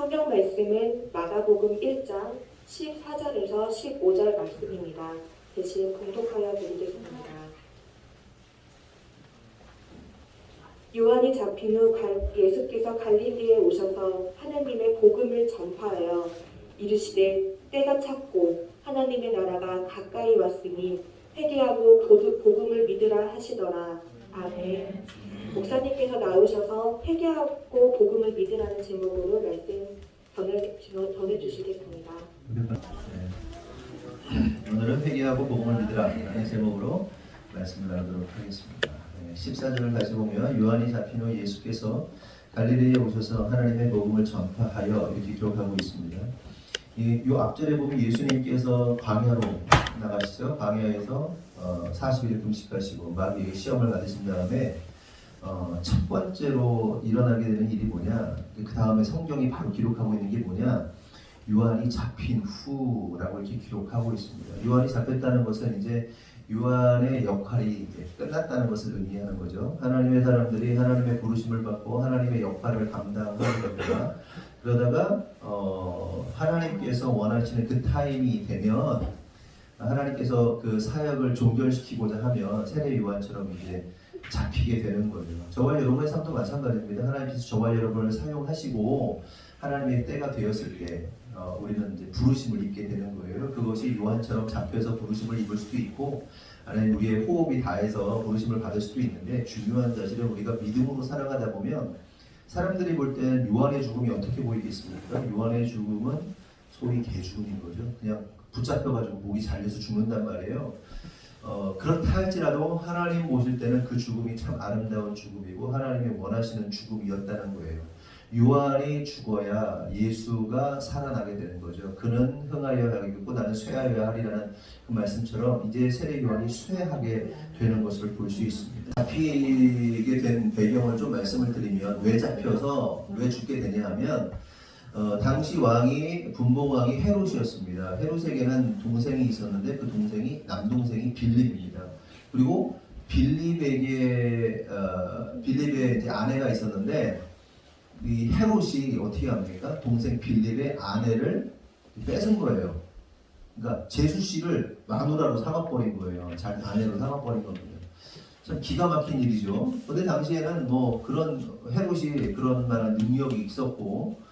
성경 말씀은 마가복음 1장 14절에서 15절 말씀입니다. 대신 공독하여 드리겠습니다. 요한이 잡힌 후 예수께서 갈릴리에 오셔서 하나님의 복음을 전파하여 이르시되 때가 찼고 하나님의 나라가 가까이 왔으니 회개하고 복음을 믿으라 하시더라. 아멘. 목사님께서 나오셔서 회개하고 복음을 믿으라는 제목으로 말씀 전해주시겠습니다. 오늘은 회개하고 복음을 믿으라는 제목으로 말씀을 나누도록 하겠습니다. 14절을 다시 보면 요한이 잡힌 후 예수께서 갈릴리에 오셔서 하나님의 복음을 전파하여 이렇게 기록하고 있습니다. 이 앞절에 보면 예수님께서 광야로 나가시죠. 광야에서 40일 금식하시고 막 시험을 받으신 다음에 첫 번째로 일어나게 되는 일이 뭐냐, 그 다음에 성경이 바로 기록하고 있는 게 뭐냐, 요한이 잡힌 후라고 이렇게 기록하고 있습니다. 요한이 잡혔다는 것은 이제 요한의 역할이 이제 끝났다는 것을 의미하는 거죠. 하나님의 사람들이 하나님의 부르심을 받고 하나님의 역할을 감당하는 겁니다. 그러다가 하나님께서 원하시는 그 타임이 되면 하나님께서 그 사역을 종결시키고자 하면 세례 요한처럼 이제 잡히게 되는 거죠. 저와 여러분의 삶도 마찬가지입니다. 하나님께서 저와 여러분을 사용하시고 하나님의 때가 되었을 때 우리는 이제 부르심을 입게 되는 거예요. 그것이 요한처럼 잡혀서 부르심을 입을 수도 있고, 아니면 우리의 호흡이 다해서 부르심을 받을 수도 있는데, 중요한 사실은 우리가 믿음으로 살아가다 보면 사람들이 볼 때는 요한의 죽음이 어떻게 보이겠습니까? 요한의 죽음은 소위 개죽음인 거죠. 그냥 붙잡혀가지고 목이 잘려서 죽는단 말이에요. 그렇다 할지라도 하나님 보실 때는 그 죽음이 참 아름다운 죽음이고 하나님이 원하시는 죽음이었다는 거예요. 요한이 죽어야 예수가 살아나게 되는 거죠. 그는 흥하여야 하겠고 나는 쇠하여야 하리라는 그 말씀처럼 이제 세례 요한이 쇠하게 되는 것을 볼 수 있습니다. 잡히게 된 배경을 좀 말씀을 드리면, 왜 잡혀서 왜 죽게 되냐 하면 당시 왕이 분봉왕이 헤롯이었습니다. 헤롯에게는 동생이 있었는데 그 동생이 남동생이 빌립입니다. 그리고 빌립의 이제 아내가 있었는데 이 헤롯이 어떻게 합니까? 동생 빌립의 아내를 뺏은 거예요. 그러니까 제수씨를 마누라로 삼아버린 거예요. 자기 아내로 삼아버린 겁니다. 참 기가 막힌 일이죠. 근데 당시에는 뭐 그런 헤롯이 그런 만한 능력이 있었고,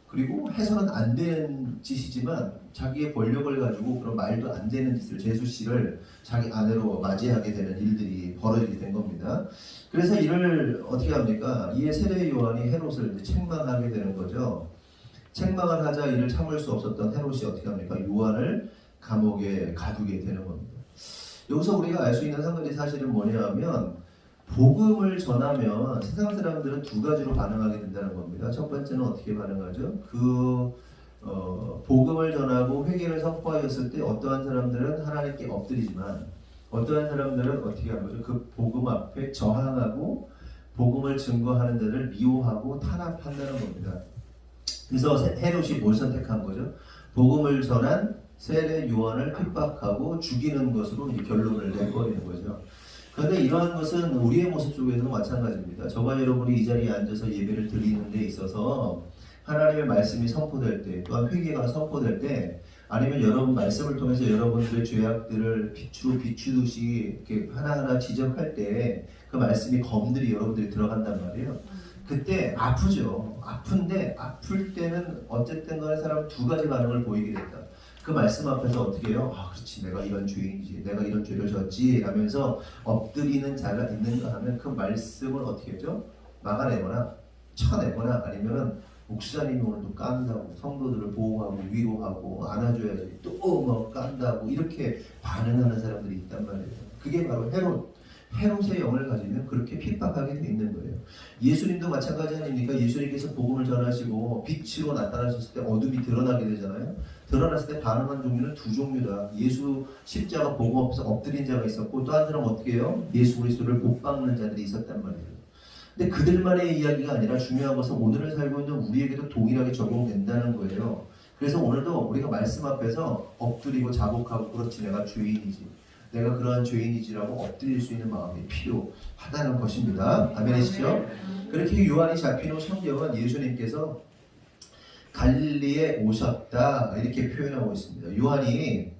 그리고 해서는 안 되는 짓이지만 자기의 권력을 가지고 그런 말도 안 되는 짓을, 제수씨를 자기 아내로 맞이하게 되는 일들이 벌어지게 된 겁니다. 그래서 이를 어떻게 합니까? 이에 세례 요한이 헤롯을 책망하게 되는 거죠. 책망을 하자 이를 참을 수 없었던 헤롯이 어떻게 합니까? 요한을 감옥에 가두게 되는 겁니다. 여기서 우리가 알 수 있는 한 가지 사실은 뭐냐 하면, 복음을 전하면 세상 사람들은 두 가지로 반응하게 된다는 겁니다. 첫 번째는 어떻게 반응하죠? 복음을 전하고 회개를 선포하였을 때 어떠한 사람들은 하나님께 엎드리지만 어떠한 사람들은 어떻게 하는 거죠? 그 복음 앞에 저항하고 복음을 증거하는 자를 미워하고 탄압한다는 겁니다. 그래서 헤롯이 뭘 선택한 거죠? 복음을 전한 세례 요한을 핍박하고 죽이는 것으로 이제 결론을 내버리는 거죠. 그런데 이러한 것은 우리의 모습 속에서도 마찬가지입니다. 저와 여러분이 이 자리에 앉아서 예배를 드리는 데 있어서 하나님의 말씀이 선포될 때, 또한 회개가 선포될 때, 아니면 여러분 말씀을 통해서 여러분들의 죄악들을 빛으로 비추듯이 이렇게 하나하나 지적할 때 그 말씀이 검들이 여러분들이 들어간단 말이에요. 그때 아프죠. 아픈데 아플 때는 어쨌든 간에 사람은 두 가지 반응을 보이게 된다. 그 말씀 앞에서 어떻게 해요? 아, 그렇지, 내가 이런 죄인이지, 내가 이런 죄를 졌지 하면서 엎드리는 자가 있는가 하면 그 말씀을 어떻게 하죠? 막아내거나 쳐내거나, 아니면은 목사님이 오늘도 깐다고, 성도들을 보호하고 위로하고 안아줘야지, 또 뭐 깐다고, 이렇게 반응하는 사람들이 있단 말이에요. 그게 바로 헤롯의 영을 가지면 그렇게 핍박하게 돼 있는 거예요. 예수님도 마찬가지 아닙니까? 예수님께서 복음을 전하시고 빛으로 나타나셨을 때 어둠이 드러나게 되잖아요. 드러났을 때 반응한 종류는 두 종류다. 예수 십자가 보고 엎드린 자가 있었고, 또 한 사람은 어떻게 해요? 예수 그리스도를 못 박는 자들이 있었단 말이에요. 근데 그들만의 이야기가 아니라 중요한 것은 오늘을 살고 있는 우리에게도 동일하게 적용된다는 거예요. 그래서 오늘도 우리가 말씀 앞에서 엎드리고 자복하고, 그렇지, 내가 죄인이지, 내가 그러한 죄인이지라고 엎드릴 수 있는 마음이 필요하다는 것입니다. 아멘이시죠? 그렇게 요한이 잡힌 후 성경은 예수님께서 갈릴리에 오셨다 이렇게 표현하고 있습니다. 요한이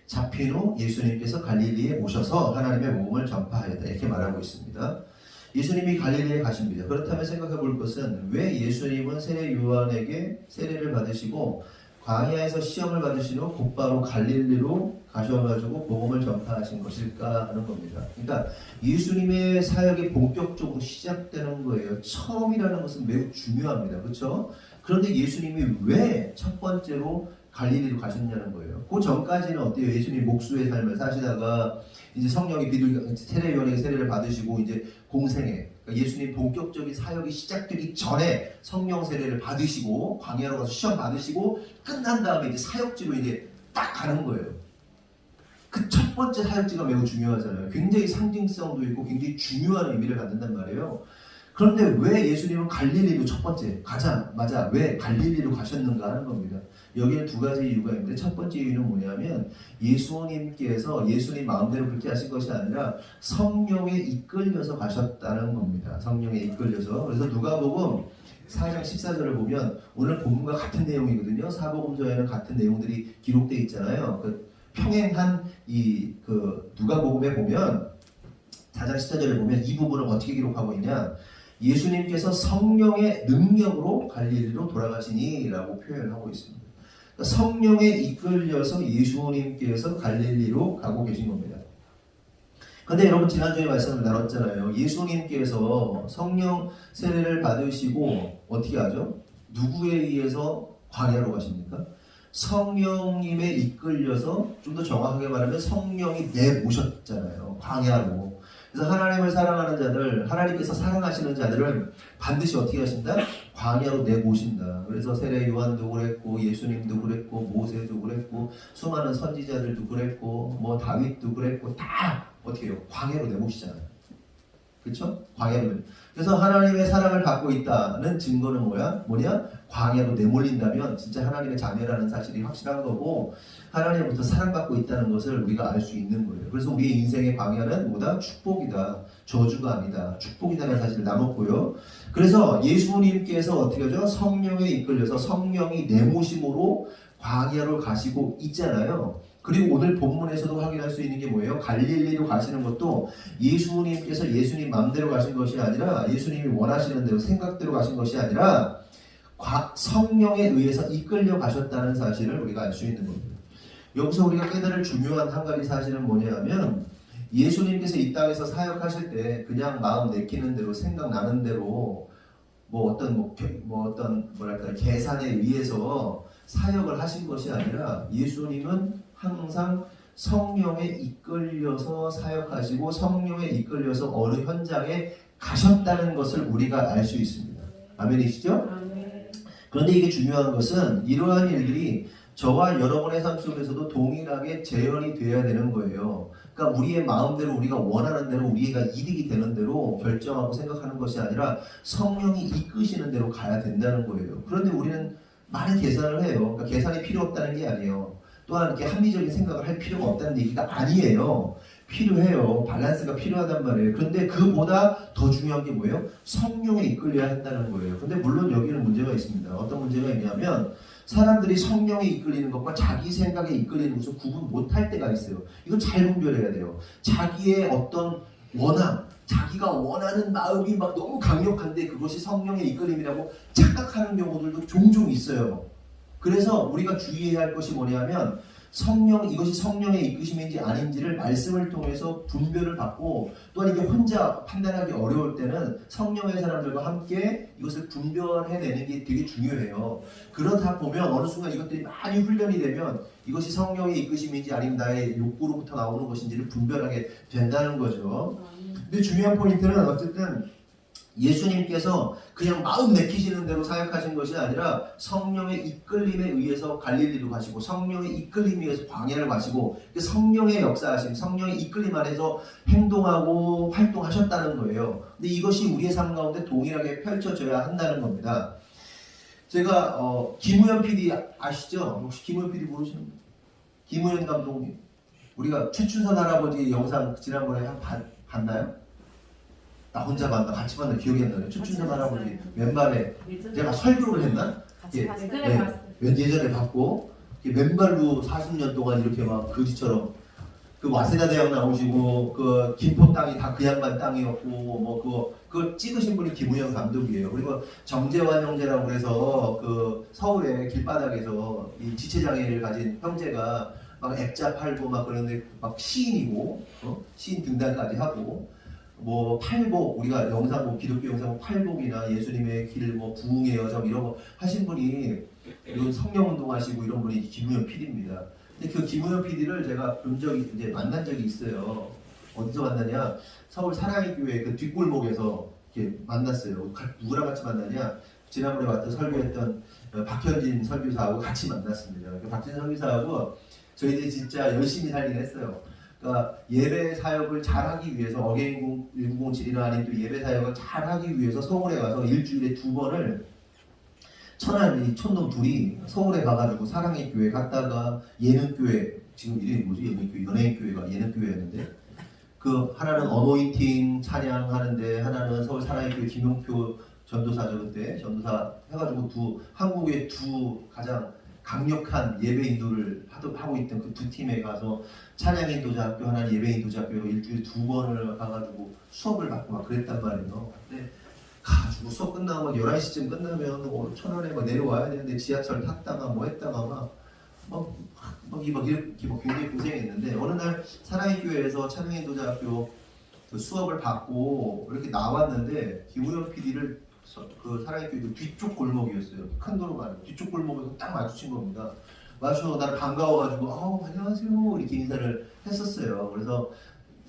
잡힌 후 예수님께서 갈릴리에 오셔서 하나님의 복음을 전파하였다 이렇게 말하고 있습니다. 예수님이 갈릴리에 가십니다. 그렇다면 생각해 볼 것은 왜 예수님은 세례 요한에게 세례를 받으시고 광야에서 시험을 받으신 후 곧바로 갈릴리로 가셔가지고 복음을 전파하신 것일까 하는 겁니다. 그러니까 예수님의 사역이 본격적으로 시작되는 거예요. 처음이라는 것은 매우 중요합니다. 그렇죠? 그런데 예수님이 왜 첫 번째로 갈릴리로 가셨냐는 거예요. 그 전까지는 어때요? 예수님 목수의 삶을 사시다가 이제 성령이 세례 요한에게 세례를 받으시고 이제 공생애, 그러니까 예수님 본격적인 사역이 시작되기 전에 성령 세례를 받으시고 광야로 가서 시험 받으시고 끝난 다음에 이제 사역지로 이제 딱 가는 거예요. 그 첫 번째 사역지가 매우 중요하잖아요. 굉장히 상징성도 있고 굉장히 중요한 의미를 갖는단 말이에요. 그런데 왜 예수님은 갈릴리로 첫 번째 가자마자 왜 갈릴리로 가셨는가 하는 겁니다. 여기는 두 가지 이유가 있는데 첫 번째 이유는 뭐냐면 예수님께서 예수님 마음대로 그렇게 하신 것이 아니라 성령에 이끌려서 가셨다는 겁니다. 성령에 이끌려서. 그래서 누가복음 4장 14절을 보면 오늘 본문과 같은 내용이거든요. 사복음서에는 같은 내용들이 기록되어 있잖아요. 그 평행한 그 누가복음에 보면 4장 14절에 보면 이 부분을 어떻게 기록하고 있냐? 예수님께서 성령의 능력으로 갈릴리로 돌아가시니 라고 표현하고 있습니다. 그러니까 성령에 이끌려서 예수님께서 갈릴리로 가고 계신 겁니다. 그런데 여러분 지난주에 말씀을 나눴잖아요. 예수님께서 성령 세례를 받으시고 어떻게 하죠? 누구에 의해서 광야로 가십니까? 성령님에 이끌려서 좀 더 정확하게 말하면 성령이 내모셨잖아요. 광야로. 그래서 하나님을 사랑하는 자들, 하나님께서 사랑하시는 자들을 반드시 어떻게 하신다? 광야로 내모신다. 그래서 세례 요한도 그랬고 예수님도 그랬고 모세도 그랬고 수많은 선지자들도 그랬고 뭐 다윗도 그랬고 다 어떻게 해요? 광야로 내모시잖아요. 그렇죠? 광야로. 그래서 하나님의 사랑을 받고 있다는 증거는 뭐냐? 광야로 내몰린다면 진짜 하나님의 자녀라는 사실이 확실한 거고 하나님부터 사랑받고 있다는 것을 우리가 알 수 있는 거예요. 그래서 우리의 인생의 광야는 뭐다? 축복이다. 저주가 아니다. 축복이다라는 사실을 나눴고요. 그래서 예수님께서 어떻게 하죠? 성령에 이끌려서 성령이 내모심으로 광야로 가시고 있잖아요. 그리고 오늘 본문에서도 확인할 수 있는 게 뭐예요? 갈릴리로 가시는 것도 예수님께서 예수님 마음대로 가신 것이 아니라 예수님이 원하시는 대로 생각대로 가신 것이 아니라 성령에 의해서 이끌려 가셨다는 사실을 우리가 알 수 있는 겁니다. 여기서 우리가 깨달을 중요한 한 가지 사실은 뭐냐면 예수님께서 이 땅에서 사역하실 때 그냥 마음 내키는 대로 생각나는 대로 어떤 계산에 의해서 사역을 하신 것이 아니라 예수님은 항상 성령에 이끌려서 사역하시고 성령에 이끌려서 어느 현장에 가셨다는 것을 우리가 알 수 있습니다. 아멘이시죠? 아멘. 그런데 이게 중요한 것은 이러한 일들이 저와 여러분의 삶 속에서도 동일하게 재현이 되어야 되는 거예요. 그러니까 우리의 마음대로 우리가 원하는 대로 우리가 이득이 되는 대로 결정하고 생각하는 것이 아니라 성령이 이끄시는 대로 가야 된다는 거예요. 그런데 우리는 많은 계산을 해요. 그러니까 계산이 필요 없다는 게 아니에요. 또한 이렇게 합리적인 생각을 할 필요가 없다는 얘기가 아니에요. 필요해요. 밸런스가 필요하단 말이에요. 그런데 그보다 더 중요한 게 뭐예요? 성령에 이끌려야 한다는 거예요. 근데 물론 여기는 문제가 있습니다. 어떤 문제가 있냐면 사람들이 성령에 이끌리는 것과 자기 생각에 이끌리는 것을 구분 못할 때가 있어요. 이건 잘 분별해야 돼요. 자기의 어떤 원함, 자기가 원하는 마음이 막 너무 강력한데 그것이 성령의 이끌림이라고 착각하는 경우들도 종종 있어요. 그래서 우리가 주의해야 할 것이 뭐냐면 이것이 성령의 이끄심인지 아닌지를 말씀을 통해서 분별을 받고 또한 이게 혼자 판단하기 어려울 때는 성령의 사람들과 함께 이것을 분별해내는 게 되게 중요해요. 그러다 보면 어느 순간 이것들이 많이 훈련이 되면 이것이 성령의 이끄심인지 아니면 나의 욕구로부터 나오는 것인지를 분별하게 된다는 거죠. 근데 중요한 포인트는 어쨌든 예수님께서 그냥 마음 내키시는 대로 사역하신 것이 아니라 성령의 이끌림에 의해서 갈릴리로 가시고 성령의 이끌림에 의해서 광야를 가시고 성령의 역사하심, 성령의 이끌림 안에서 행동하고 활동하셨다는 거예요. 근데 이것이 우리의 삶 가운데 동일하게 펼쳐져야 한다는 겁니다. 제가 김우현 PD 아시죠? 혹시 김우현 PD 모르시는 분? 김우현 감독님 우리가 최춘선 할아버지 영상 지난번에 봤나요? 나 혼자 봤나? 같이 봤나? 기억이 안 나네. 최춘선 할아버지 맨발에 내가 설교를 했나? 같이 예. 봤어요. 네. 예전에 봤고 맨발로 40년 동안 이렇게 막 거지처럼 그 와세다 대학 나오시고 그 김포 땅이 다 그 양반 땅이었고 뭐 그걸 찍으신 분이 김우영 감독이에요. 그리고 정재환 형제라고 해서 그 서울의 길바닥에서 이 지체장애를 가진 형제가 막 액자 팔고 막 그런데 막 시인이고 시인 등단까지 하고 뭐 팔복 우리가 영상 뭐 기독교 영상 팔복이나 예수님의 길 뭐 부흥의 여정 이런 거 하신 분이 이런 성령 운동하시고 이런 분이 김우현 PD입니다. 근데 그 김우현 PD를 제가 본 적이 이제 만난 적이 있어요. 어디서 만나냐? 서울 사랑의 교회 그 뒷골목에서 이렇게 만났어요. 누구랑 같이 만나냐? 지난번에 왔던 설교했던 박현진 설교사하고 같이 만났습니다. 그 박현진 설교사하고 저희들이 진짜 열심히 살긴 했어요. 그러니까 예배 사역을 잘하기 위해서 어게인 1907이나 아닌 또 예배 사역을 잘하기 위해서 서울에 가서 일주일에 2번을 천안 촌놈 둘이 서울에 가가지고 사랑의 교회 갔다가 예능교회 지금 이름이 뭐지? 예능교회 연예인교회가 예능교회였는데 그 하나는 어노인팅 찬양하는데 하나는 서울 사랑의 교회 김용표 전도사죠. 그때 전도사 해가지고 한국의 두 가장 강력한 예배 인도를 하고 있던 그 두 팀에 가서 찬양 인도자학교 하나는 예배 인도자학교로 일주일에 2번을 가가지고 수업을 받고 막 그랬단 말이에요. 근데 가지고 수업 끝나면 11시쯤 끝나면 천안에 막 내려와야 되는데 지하철 탔다가 뭐 했다가 이렇게 굉장히 고생했는데 어느 날 사랑의 교회에서 찬양 인도자학교 그 수업을 받고 이렇게 나왔는데 김우현 PD를 그 사랑의 교회 뒤쪽 골목이었어요. 큰 도로가 아니고 뒤쪽 골목에서 딱 마주친 겁니다. 마주쳐 나를 반가워가지고 안녕하세요 이렇게 인사를 했었어요. 그래서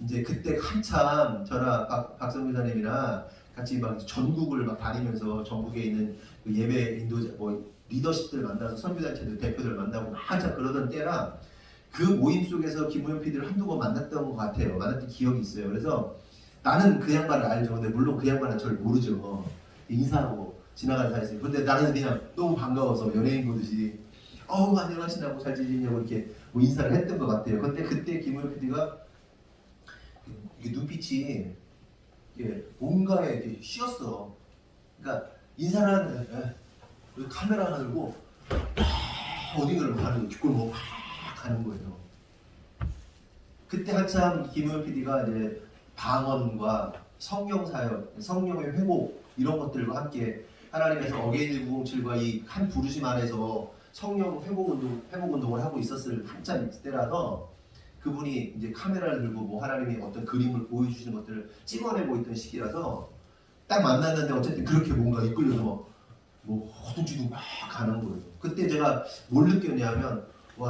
이제 그때 한참 저랑 박성규 사님이랑 같이 막 전국을 막 다니면서 전국에 있는 그 예배 인도자 뭐 리더십들 만나서 선교단체들 대표들 만나고 한참 그러던 때라 그 모임 속에서 김우현 PD를 한두 번 만났던 것 같아요. 만났던 기억이 있어요. 그래서 나는 그 양반을 알죠. 근데 물론 그 양반은 저를 모르죠. 인사하고 지나가는 사이에. 근데 나는 그냥 너무 반가워서 연예인 보듯이 안녕하시냐고 잘 지내냐고 이렇게 뭐 인사를 했던 것 같아요. 근데 그때 김우현 PD가 눈빛이 뭔가에 이렇게 쉬었어. 그러니까 인사를 하는데 카메라 하나 들고 어디를 가는 거예요. 뒷골목 가는 거예요. 그때 한참 김우현 PD가 이제 방언과 성령 사역, 성령의 회복 이런 것들과 함께 하나님께서 어게인 1907과 이 한 부르심 안에서 성령 회복 운동을 하고 있었을 한참 때라서 그분이 이제 카메라를 들고 뭐 하나님의 어떤 그림을 보여주시는 것들을 찍어내고 있던 시기라서 딱 만났는데 어쨌든 그렇게 뭔가 이끌려서 뭐 허둥지둥 막 가는 거예요. 그때 제가 뭘 느꼈냐면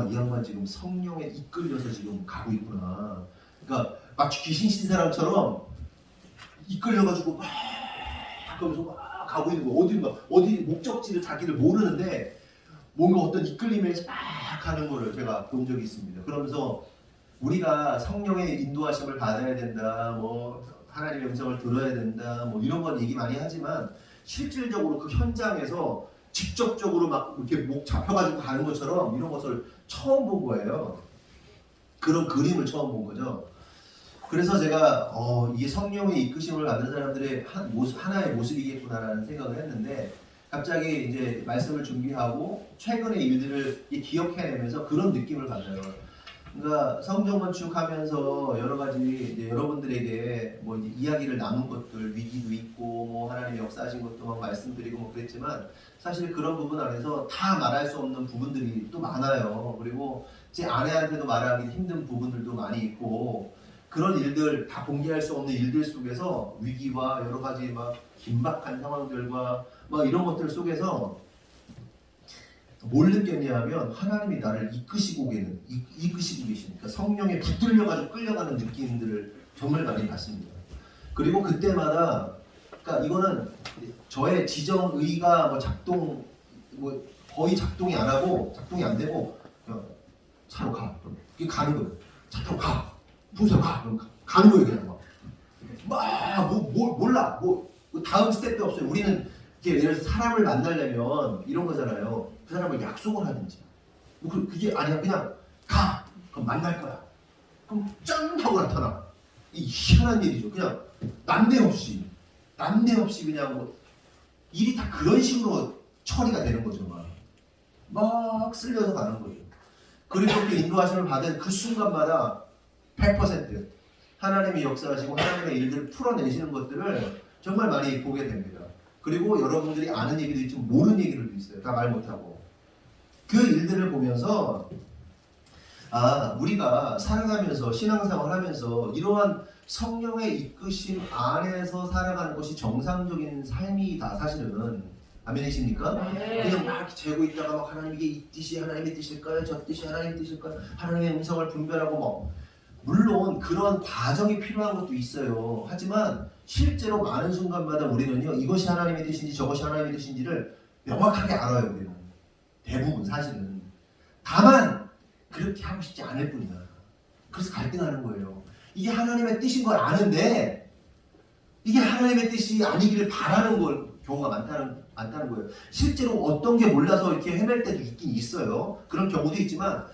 이 양반 지금 성령에 이끌려서 지금 가고 있구나. 그러니까 마치 귀신 신 사람처럼 이끌려가지고 막 가면서 막 가고 있는 거 어디 목적지를 자기를 모르는데 뭔가 어떤 이끌림에 막 가는 거를 제가 본 적이 있습니다. 그러면서 우리가 성령의 인도하심을 받아야 된다, 뭐 하나님의 음성을 들어야 된다, 뭐 이런 건 얘기 많이 하지만 실질적으로 그 현장에서 직접적으로 막 이렇게 목 잡혀가지고 가는 것처럼 이런 것을 처음 본 거예요. 그런 그림을 처음 본 거죠. 그래서 제가 이게 성령의 이끄심을 받는 사람들의 하나의 모습이겠구나라는 생각을 했는데 갑자기 이제 말씀을 준비하고 최근의 일들을 기억해내면서 그런 느낌을 받아요. 그러니까 성경 건축하면서 여러 가지 이제 여러분들에게 뭐 이야기를 나눈 것들 위기도 있고 뭐 하나님의 역사하신 것도 막 말씀드리고 뭐 그랬지만 사실 그런 부분 안에서 다 말할 수 없는 부분들이 또 많아요. 그리고 제 아내한테도 말하기 힘든 부분들도 많이 있고 그런 일들 다 공개할 수 없는 일들 속에서 위기와 여러 가지 막 긴박한 상황들과 막 이런 것들 속에서 뭘 느꼈냐면 하나님이 나를 이끄시고 계시니까 성령에 붙들려가지고 끌려가는 느낌들을 정말 많이 받습니다. 그리고 그때마다 그러니까 이거는 저의 지정의가 거의 작동이 안 되고 그냥 차로 가. 그게 가는 거예요. 차 타고 가. 풍선 가. 그럼 가는 거예요 그냥 몰라. 다음 스텝도 없어요. 우리는 예를 들어서 사람을 만나려면 이런 거잖아요. 그 사람을 약속을 하든지 그게 아니야. 그냥 가. 그럼 만날 거야. 그럼 짠 하고 나타나. 이 희한한 일이죠. 그냥 난데없이 그냥 뭐 일이 다 그런 식으로 처리가 되는 거죠. 막 쓸려서 가는 거죠. 그리고 그 인도하심을 받은 그 순간마다 100% 하나님이 역사하시고 하나님의 일들을 풀어내시는 것들을 정말 많이 보게 됩니다. 그리고 여러분들이 아는 얘기도 있지만 모르는 얘기들도 있어요. 다 말 못하고. 그 일들을 보면서 우리가 살아가면서 신앙생활을 하면서 이러한 성령의 이끄심 안에서 살아가는 것이 정상적인 삶이다. 사실은 아멘이십니까? 그냥 막 재고 있다가 막 하나님 이게 이 뜻이 하나님의 뜻일까요? 저 뜻이 하나님의 뜻일까요? 하나님의 음성을 분별하고 뭐 물론 그런 과정이 필요한 것도 있어요. 하지만 실제로 많은 순간마다 우리는요 이것이 하나님의 뜻인지 저것이 하나님의 뜻인지를 명확하게 알아요. 우리는 대부분 사실은. 다만 그렇게 하고 싶지 않을 뿐이야. 그래서 갈등하는 거예요. 이게 하나님의 뜻인 걸 아는데 이게 하나님의 뜻이 아니기를 바라는 걸 경우가 많다는 거예요. 실제로 어떤 게 몰라서 이렇게 헤맬 때도 있긴 있어요. 그런 경우도 있지만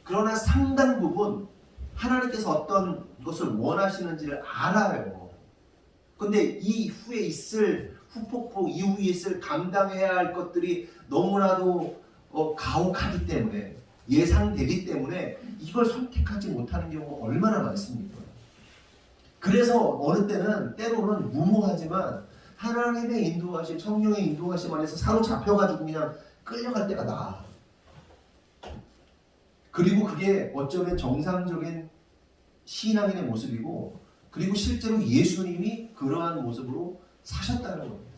그러나 상당 부분 하나님께서 어떤 것을 원하시는지를 알아요. 근데 이 후에 있을 후폭풍 이후에 있을 감당해야 할 것들이 너무나도 가혹하기 때문에 예상되기 때문에 이걸 선택하지 못하는 경우가 얼마나 많습니까? 그래서 어느 때로는 무모하지만 하나님의 인도하심, 성령의 인도하심 안에서 사로잡혀가지고 그냥 끌려갈 때가 나아. 그리고 그게 어쩌면 정상적인 신앙인의 모습이고 그리고 실제로 예수님이 그러한 모습으로 사셨다는 겁니다.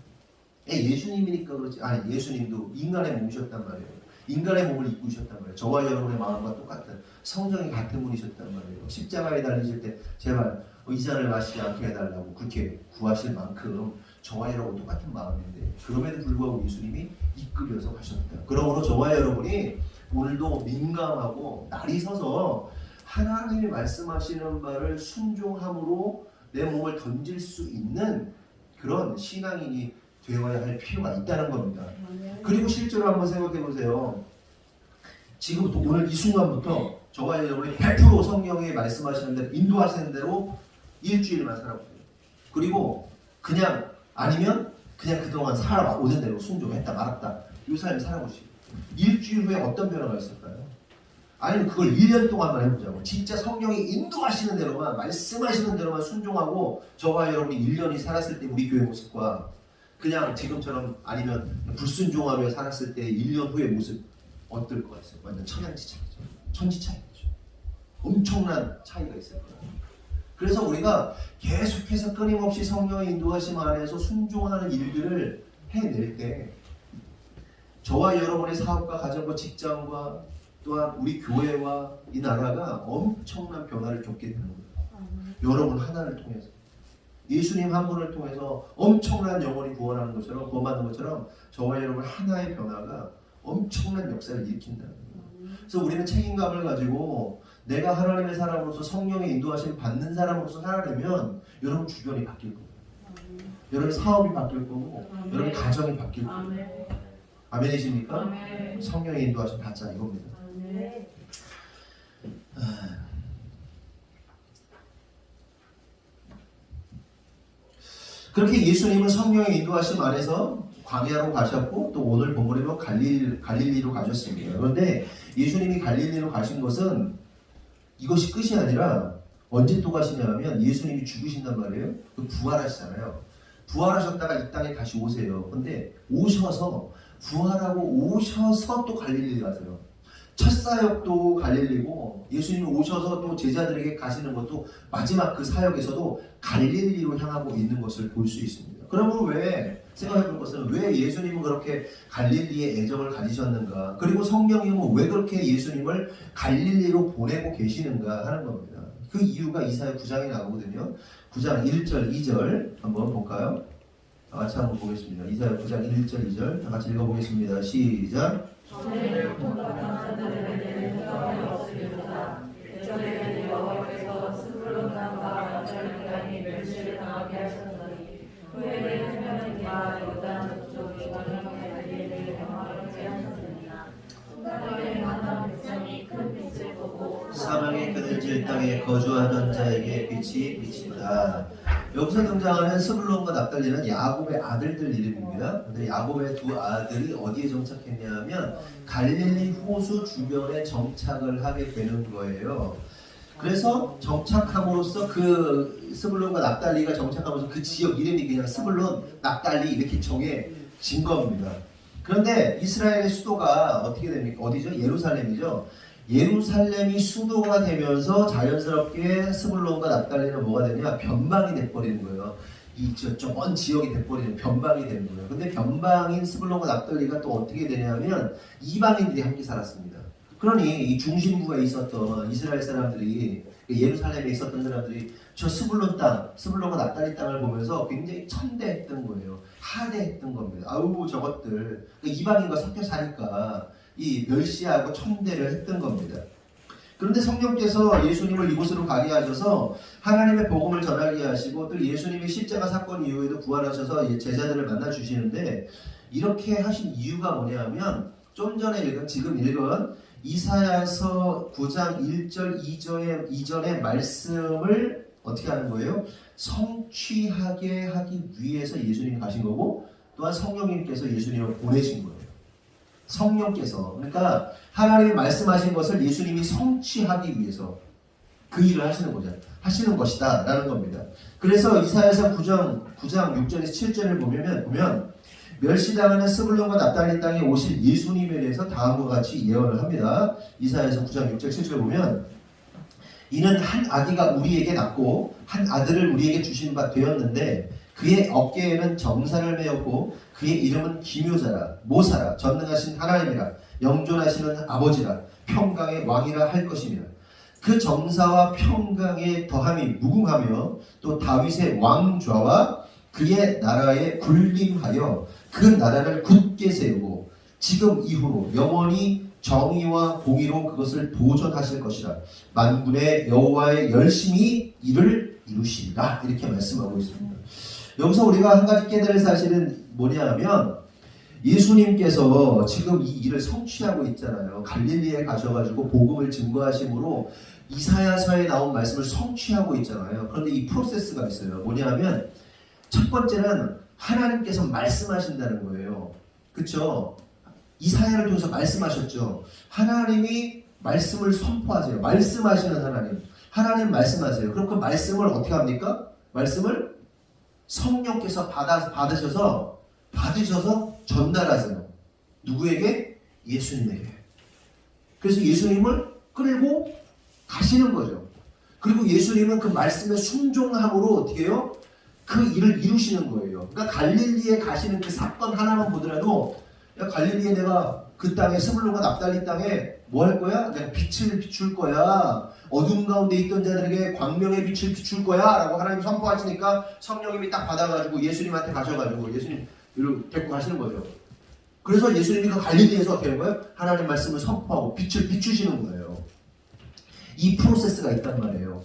예수님이니까 그렇지. 예수님도 인간의 몸이셨단 말이에요. 인간의 몸을 입고 있었단 말이에요. 저와 여러분의 마음과 똑같은 성정이 같은 분이셨단 말이에요. 십자가에 달리실 때 제발 이 잔을 마시지 않게 해달라고 그렇게 구하실 만큼 저와 여러분 똑같은 마음인데 그럼에도 불구하고 예수님이 이끌려서 가셨다. 그러므로 저와 여러분이 오늘도 민감하고 날이 서서 하나님이 말씀하시는 바를 순종함으로 내 몸을 던질 수 있는 그런 신앙인이 되어야 할 필요가 있다는 겁니다. 그리고 실제로 한번 생각해 보세요. 지금부터 오늘 이 순간부터 저와 여러분이 100% 성령이 말씀하시는 대로 인도하시는 대로 일주일만 살아보세요. 그리고 그냥 아니면 그냥 그동안 살아오는 대로 순종했다 말았다 이 삶을 살아보시고 일주일 후에 어떤 변화가 있을까요? 아니면 그걸 1년 동안만 해보자고. 진짜 성령이 인도하시는 대로만 말씀하시는 대로만 순종하고 저와 여러분이 1년이 살았을 때 우리 교회 모습과 그냥 지금처럼 아니면 불순종하며 살았을 때 1년 후의 모습 어떨 것 같아요? 완전 천양지차이죠. 천지차이죠. 엄청난 차이가 있을 거예요. 그래서 우리가 계속해서 끊임없이 성령의 인도하심 안에서 순종하는 일들을 해낼 때 저와 여러분의 사업과 가정과 직장과 또한 우리 교회와 이 나라가 엄청난 변화를 겪게 되는 거예요. 여러분 하나를 통해서 예수님 한 분을 통해서 엄청난 영혼이 구원하는 것처럼 구원받는 것처럼 저와 여러분 하나의 변화가 엄청난 역사를 일으킨다는 거예요. 그래서 우리는 책임감을 가지고 내가 하나님의 사람으로서 성령의 인도하심 받는 사람으로서 살아내면 여러분 주변이 바뀔 거예요. 여러분 사업이 바뀔 거고 여러분 가정이 바뀔 거예요. 아멘이십니까? 성령의 인도하심 받자 이겁니다. 그렇게 예수님은 성령의 인도하심 안에서 광야로 가셨고 또 오늘 본문에는 갈릴리로 가셨습니다. 그런데 예수님이 갈릴리로 가신 것은 이것이 끝이 아니라 언제 또 가시냐면 예수님이 죽으신단 말이에요. 부활하시잖아요. 부활하셨다가 이 땅에 다시 오세요. 근데 오셔서 부활하고 오셔서 또 갈릴리 가세요. 첫 사역도 갈릴리고 예수님이 오셔서 또 제자들에게 가시는 것도 마지막 그 사역에서도 갈릴리로 향하고 있는 것을 볼 수 있습니다. 그러면 왜 생각해 볼 것은 왜 예수님은 그렇게 갈릴리에 애정을 가지셨는가? 그리고 성령님은 왜 그렇게 예수님을 갈릴리로 보내고 계시는가 하는 겁니다. 그 이유가 이사야 9장에 나오거든요. 9장 1절 2절 한번 볼까요? 다 같이 한번 보겠습니다. 이사야 9장 1절 2절 다 같이 읽어보겠습니다. 시작. 전에는 통과한 자들에게는 흑암이 없으리로다. 예전에는 여호와께서 스불론 강과 연절강이 멸시를 당하게 하셨더니 후에는 해변과 요단 북쪽 원형의 갈릴리를 평화롭게 하셨느니라. 순간에 만난 백성이 큰 빛을 보고 사망의 그늘질 땅에 거주하던 자에게 빛이 비친다. 여기서 등장하는 스불론과 납달리는 야곱의 아들들 이름입니다. 근데 야곱의 두 아들이 어디에 정착했냐면 갈릴리 호수 주변에 정착을 하게 되는 거예요. 그래서 정착함으로써 그 스불론과 납달리가 정착하면서 그 지역 이름이 그냥 스불론, 납달리 이렇게 정해진 겁니다. 그런데 이스라엘의 수도가 어떻게 됩니까? 어디죠? 예루살렘이죠. 예루살렘이 수도가 되면서 자연스럽게 스불론과 납달리는 뭐가 되냐? 변방이 돼버리는 거예요. 이먼 지역이 돼버리는 변방이 되는 거예요. 근데 변방인 스불론과 납달리가 또 어떻게 되냐면 이방인들이 함께 살았습니다. 그러니 이 중심부에 있었던 이스라엘 사람들이, 예루살렘에 있었던 사람들이 저 스불론 땅, 스불론과 납달리 땅을 보면서 굉장히 천대했던 거예요. 하대했던 겁니다. 아우 저것들 이방인과 섞여 사니까 이 멸시하고 천대를 했던 겁니다. 그런데 성령께서 예수님을 이곳으로 가게 하셔서 하나님의 복음을 전하게 하시고 또 예수님의 십자가 사건 이후에도 부활하셔서 제자들을 만나 주시는데 이렇게 하신 이유가 뭐냐면 좀 전에 읽은, 지금 읽은 이사야서 9장 1절 2절의 말씀을 어떻게 하는 거예요? 성취하게 하기 위해서 예수님이 가신 거고 또한 성령님께서 예수님을 보내신 거예요. 성령께서, 그러니까 하나님이 말씀하신 것을 예수님이 성취하기 위해서 그 일을 하시는 것이다 라는 겁니다. 그래서 이사야서 9장 6절에서 7절을 보면 멸시당하는 스불론과 납달리 땅에 오실 예수님에 대해서 다음과 같이 예언을 합니다. 이사야서 9장 6절 7절 보면 이는 한 아기가 우리에게 낳고 한 아들을 우리에게 주신 바 되었는데 그의 어깨에는 정사를 메었고 그의 이름은 기묘자라 모사라 전능하신 하나님이라 영존하시는 아버지라 평강의 왕이라 할 것이니라. 그 정사와 평강의 더함이 무궁하며 또 다윗의 왕좌와 그의 나라에 군림하여 그 나라를 굳게 세우고 지금 이후로 영원히 정의와 공의로 그것을 보존하실 것이라. 만군의 여호와의 열심히 이를 이루시리라. 이렇게 말씀하고 있습니다. 여기서 우리가 한 가지 깨달을 사실은 뭐냐 하면 예수님께서 지금 이 일을 성취하고 있잖아요. 갈릴리에 가셔가지고 복음을 증거하심으로 이사야서에 나온 말씀을 성취하고 있잖아요. 그런데 이 프로세스가 있어요. 뭐냐 하면 첫 번째는 하나님께서 말씀하신다는 거예요. 그렇죠? 이사야를 통해서 말씀하셨죠. 하나님이 말씀을 선포하세요. 말씀하시는 하나님. 하나님 말씀하세요. 그럼 그 말씀을 어떻게 합니까? 말씀을 성령께서 받으셔서 전달하세요. 누구에게? 예수님에게. 그래서 예수님을 끌고 가시는 거죠. 그리고 예수님은 그 말씀에 순종함으로 어떻게 해요? 그 일을 이루시는 거예요. 그러니까 갈릴리에 가시는 그 사건 하나만 보더라도 야, 갈릴리에 내가 그 땅에 스불론과 납달리 땅에 뭐 할 거야? 내가 빛을 비출 거야. 어둠 가운데 있던 자들에게 광명의 빛을 비출 거야 라고 하나님 선포하시니까 성령님이 딱 받아가지고 예수님한테 가셔가지고 예수님 이렇게 데리고 가시는 거죠. 그래서 예수님이 그 갈릴리에서 어떻게 하는 거예요? 하나님 말씀을 선포하고 빛을 비추시는 거예요. 이 프로세스가 있단 말이에요.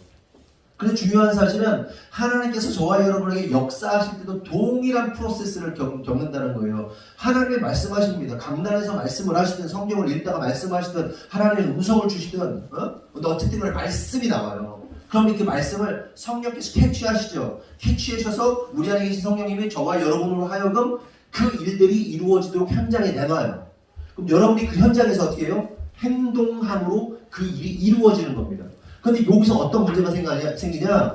그래서 중요한 사실은 하나님께서 저와 여러분에게 역사하실 때도 동일한 프로세스를 겪는다는 거예요. 하나님이 말씀하십니다. 강단에서 말씀을 하시든 성경을 읽다가 말씀하시든 하나님의 음성을 주시든 근데 어쨌든 간에 말씀이 나와요. 그럼 그 말씀을 성령께서 캐치하시죠. 캐치하셔서 우리 안에 계신 성령님이 저와 여러분으로 하여금 그 일들이 이루어지도록 현장에 내놔요. 그럼 여러분이 그 현장에서 어떻게 해요? 행동함으로 그 일이 이루어지는 겁니다. 그런데 여기서 어떤 문제가 생기냐?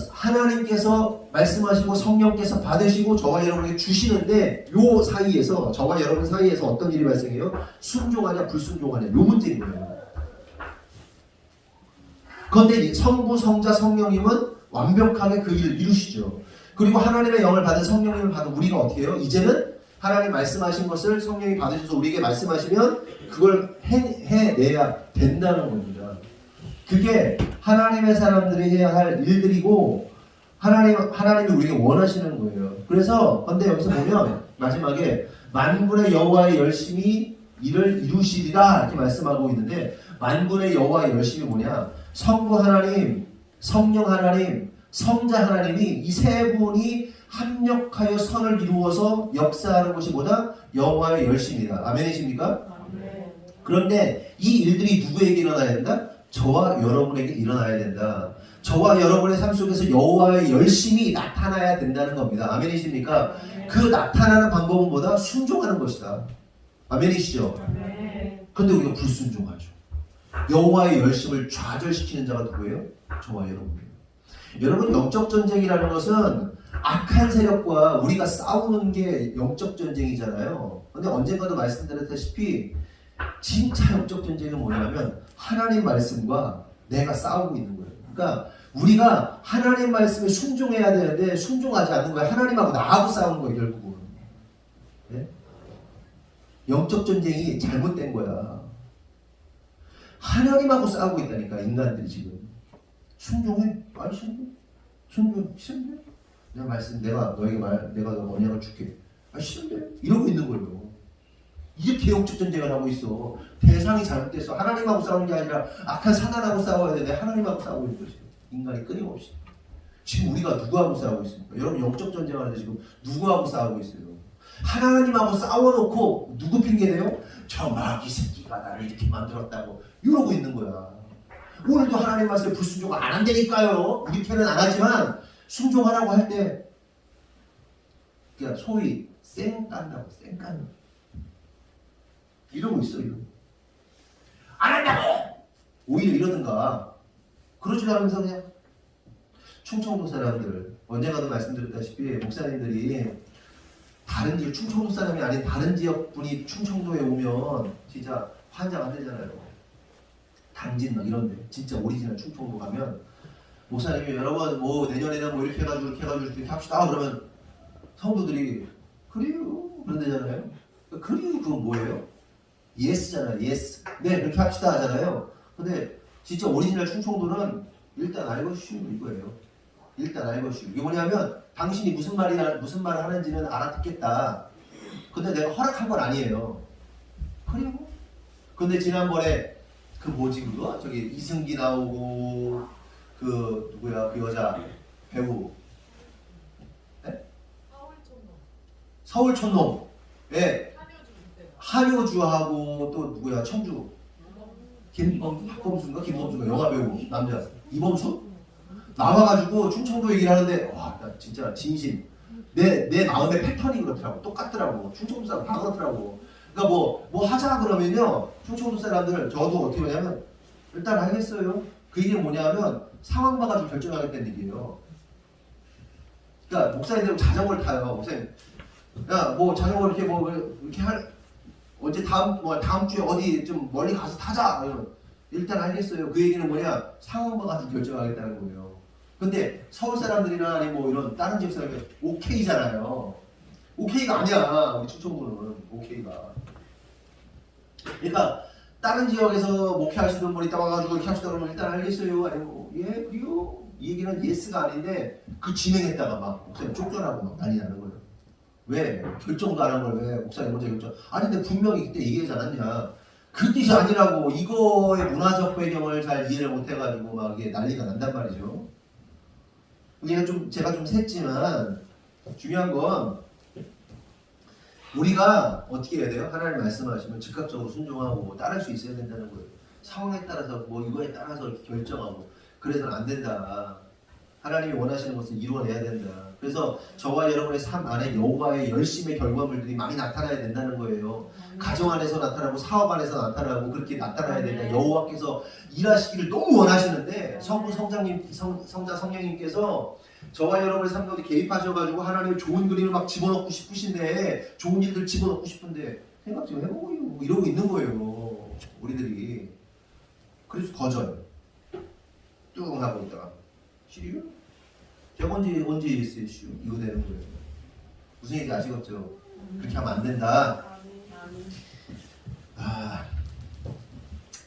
하나님께서 말씀하시고 성령께서 받으시고 저와 여러분에게 주시는데 요 사이에서 저와 여러분 사이에서 어떤 일이 발생해요? 순종하냐 불순종하냐 요 문제인 거예요. 그런데 성부, 성자, 성령님은 완벽하게 그 일을 이루시죠. 그리고 하나님의 영을 받은 성령님을 받은 우리가 어떻게 해요? 이제는 하나님 말씀하신 것을 성령이 받으셔서 우리에게 말씀하시면 그걸 해내야 된다는 겁니다. 그게 하나님의 사람들이 해야 할 일들이고 하나님이 우리에게 원하시는 거예요. 그래서 근데 여기서 보면 마지막에 만군의 여호와의 열심히 이를 이루시리라 이렇게 말씀하고 있는데 만군의 여호와의 열심이 뭐냐? 성부 하나님, 성령 하나님, 성자 하나님이 이 세 분이 합력하여 선을 이루어서 역사하는 것이 뭐다? 여호와의 열심이다. 아멘이십니까? 아멘. 그런데 이 일들이 누구에게 일어나야 된다? 저와 여러분에게 일어나야 된다. 저와 여러분의 삶 속에서 여호와의 열심이 나타나야 된다는 겁니다. 아멘이십니까? 그 나타나는 방법은 뭐다? 순종하는 것이다. 아멘이시죠? 근데 우리가 불순종하죠. 여호와의 열심을 좌절시키는 자가 누구예요? 저와 여러분이에요. 여러분, 영적 전쟁이라는 것은 악한 세력과 우리가 싸우는 게 영적 전쟁이잖아요. 근데 언젠가도 말씀드렸다시피 진짜 영적 전쟁은 뭐냐면 하나님 말씀과 내가 싸우고 있는 거예요. 그러니까 우리가 하나님 말씀에 순종해야 되는데 순종하지 않는 거예요. 하나님하고 나하고 싸우는 거예요, 결국은. 네? 영적 전쟁이 잘못된 거야. 하나님하고 싸우고 있다니까, 인간들이 지금. 순종해? 아니, 싫은데? 내가 너에게 내가 너 언약을 줄게. 아, 싫은데? 이러고 있는 거예요. 이렇게 영적 전쟁을 하고 있어. 대상이 잘못됐어. 하나님하고 싸우는 게 아니라 악한 사단하고 싸워야 되는데 하나님하고 싸우고 있는 거지. 인간이 끊임없이. 지금 우리가 누구하고 싸우고 있습니까? 여러분, 영적 전쟁하는데 지금 누구하고 싸우고 있어요? 하나님하고 싸워놓고 누구 핑계대요? 저 마귀 새끼가 나를 이렇게 만들었다고 이러고 있는 거야. 오늘도 하나님 말씀에 불순종 안 한다니까요. 이렇게는 안 하지만 순종하라고 할 때 그냥 소위 쌩 깐다고, 쌩 까는. 이러고 있어, 이러고. 안 한다고! 오히려 이러든가. 그러지도 않으면서 그냥 충청도 사람들, 언젠가도 말씀드렸다시피 목사님들이 다른 지역, 충청도 사람이 아닌 다른 지역 분이 충청도에 오면 진짜 환장 안 되잖아요. 당진 막 이런데 진짜 오리지널 충청도 가면 목사님이 여러분 뭐 내년에는 뭐 이렇게 해가지고 이렇게 합시다 그러면 성도들이 그래요 그런대잖아요. 그래요 그건 뭐예요? 예스잖아요. 예스. 네 그렇게 합시다 하잖아요. 근데 진짜 오리지널 충청도는 일단 알고 쉬운 이거예요. 일단 알고 쉬운. 이게 뭐냐면 당신이 무슨 말을 하는지는 알아듣겠다. 근데 내가 허락한 건 아니에요. 그래요? 근데 지난번에 그 뭐지 그거? 저기 이승기 나오고 그 누구야 그 여자 배우 네? 서울촌놈 예 한효주하고 또 누구야 청주 박범수인가 김범수인가 영화 배우 남자 이범수 나와가지고 충청도 얘기를 하는데 와 나 진짜 진심 내 마음의 패턴이 그렇더라고. 똑같더라고. 충청도 사람 다 그렇더라고. 그러니까 뭐 하자 그러면요 충청도 사람들 저도 어떻게 하냐면 일단 하겠어요. 그 얘기는 뭐냐면 상황 봐가지고 결정하겠다는 얘기예요. 그러니까 목사님들 자전거를 타요. 목사님 야 뭐 자전거 이렇게 할 언제 다음 주에 어디 좀 멀리 가서 타자. 이러면 일단 알겠어요. 그 얘기는 뭐냐 상황 봐가지고 결정하겠다는 거예요. 근데 서울 사람들이나 아니 뭐 이런 다른 지역 사람들 오케이잖아요. 오케이가 아니야. 우리 충청도는 오케이가. 그러니까 다른 지역에서 목회하시는 분이 딱 와가지고 이렇게 합시다 그러면 일단 알겠어요. 아니고 예 그래요. 이 얘기는 예스가 아닌데 그 진행했다가 막 목사님 쫓겨나고 막 난리 나는 거예요. 왜? 결정도 안 한 걸 왜 목사님 먼저 결정? 아니 근데 분명히 그때 얘기하지 않았냐. 그 뜻이 아니라고. 이거의 문화적 배경을 잘 이해를 못해가지고 막 이게 난리가 난단 말이죠. 제가 좀 샜지만 중요한 건 우리가 어떻게 해야 돼요? 하나님 말씀하시면 즉각적으로 순종하고 따를 수 있어야 된다는 거예요. 상황에 따라서 뭐 이거에 따라서 이렇게 결정하고 그래서는 안 된다. 하나님이 원하시는 것을 이루어내야 된다. 그래서 저와 여러분의 삶 안에 여호와의 열심의 결과물들이 많이 나타나야 된다는 거예요. 가정 안에서 나타나고 사업 안에서 나타나고 그렇게 나타나야 된다. 여호와께서 일하시기를 너무 원하시는데 성부 성자 성령님께서 저와 여러분의 삶 가운데 개입하셔가지고 하나님의 좋은 그림을 막 집어넣고 싶으신데 좋은 일들 집어넣고 싶은데 생각 좀 해보고 이러고 있는 거예요. 우리들이. 그래서 거절 뚱 하고 있다가 시리요? 제가 언제 있어요? 이거 되는 거예요. 무슨 얘기 아시겠죠? 그렇게 하면 안 된다.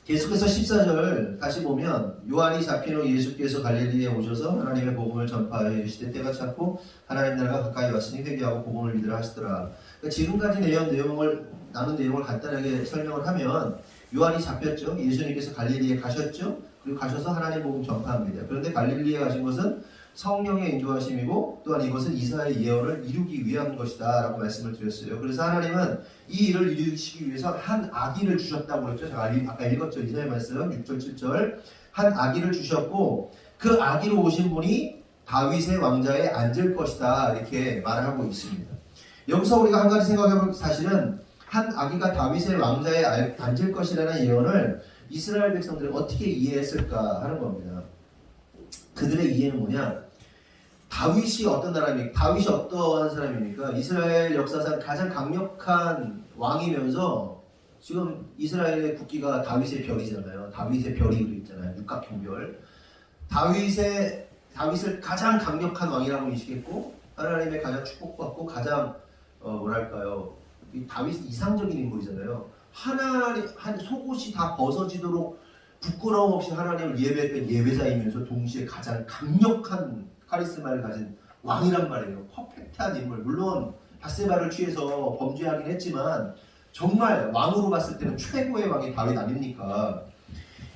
계속해서 14절 다시 보면 요한이 잡힌 후 예수께서 갈릴리에 오셔서 하나님의 복음을 전파하여 이르시되 때가 찼고 하나님 나라가 가까이 왔으니 회개하고 복음을 믿으라 하시더라. 그러니까 지금까지 나눈 내용을 간단하게 설명을 하면 요한이 잡혔죠. 예수님께서 갈릴리에 가셨죠. 그리고 가셔서 하나님 복음 전파합니다. 그런데 갈릴리에 가신 것은 성령의 인도하심이고 또한 이것은 이사야의 예언을 이루기 위한 것이다 라고 말씀을 드렸어요. 그래서 하나님은 이 일을 이루시기 위해서 한 아기를 주셨다고 그랬죠. 제가 아까 읽었죠. 이사야 말씀 6절 7절 한 아기를 주셨고 그 아기로 오신 분이 다윗의 왕자에 앉을 것이다 이렇게 말하고 있습니다. 여기서 우리가 한 가지 생각해볼 사실은 한 아기가 다윗의 왕자에 앉을 것이라는 예언을 이스라엘 백성들이 어떻게 이해했을까 하는 겁니다. 그들의 이해는 뭐냐? 다윗이 어떤 사람입니까? 다윗이 어떠한 사람입니까? 이스라엘 역사상 가장 강력한 왕이면서 지금 이스라엘의 국기가 다윗의 별이잖아요. 다윗의 별이 있잖아요. 육각형 별. 다윗을 가장 강력한 왕이라고 인식했고 하나님의 가장 축복받고 가장 뭐랄까요? 이 다윗 이상적인 인물이잖아요. 하나님 한 속옷이 다 벗어지도록 부끄러움 없이 하나님을 예배했던 예배자이면서 동시에 가장 강력한 카리스마를 가진 왕이란 말이에요. 퍼펙트한 인물. 물론 밧세바를 취해서 범죄하긴 했지만 정말 왕으로 봤을 때는 최고의 왕이 다윗 아닙니까?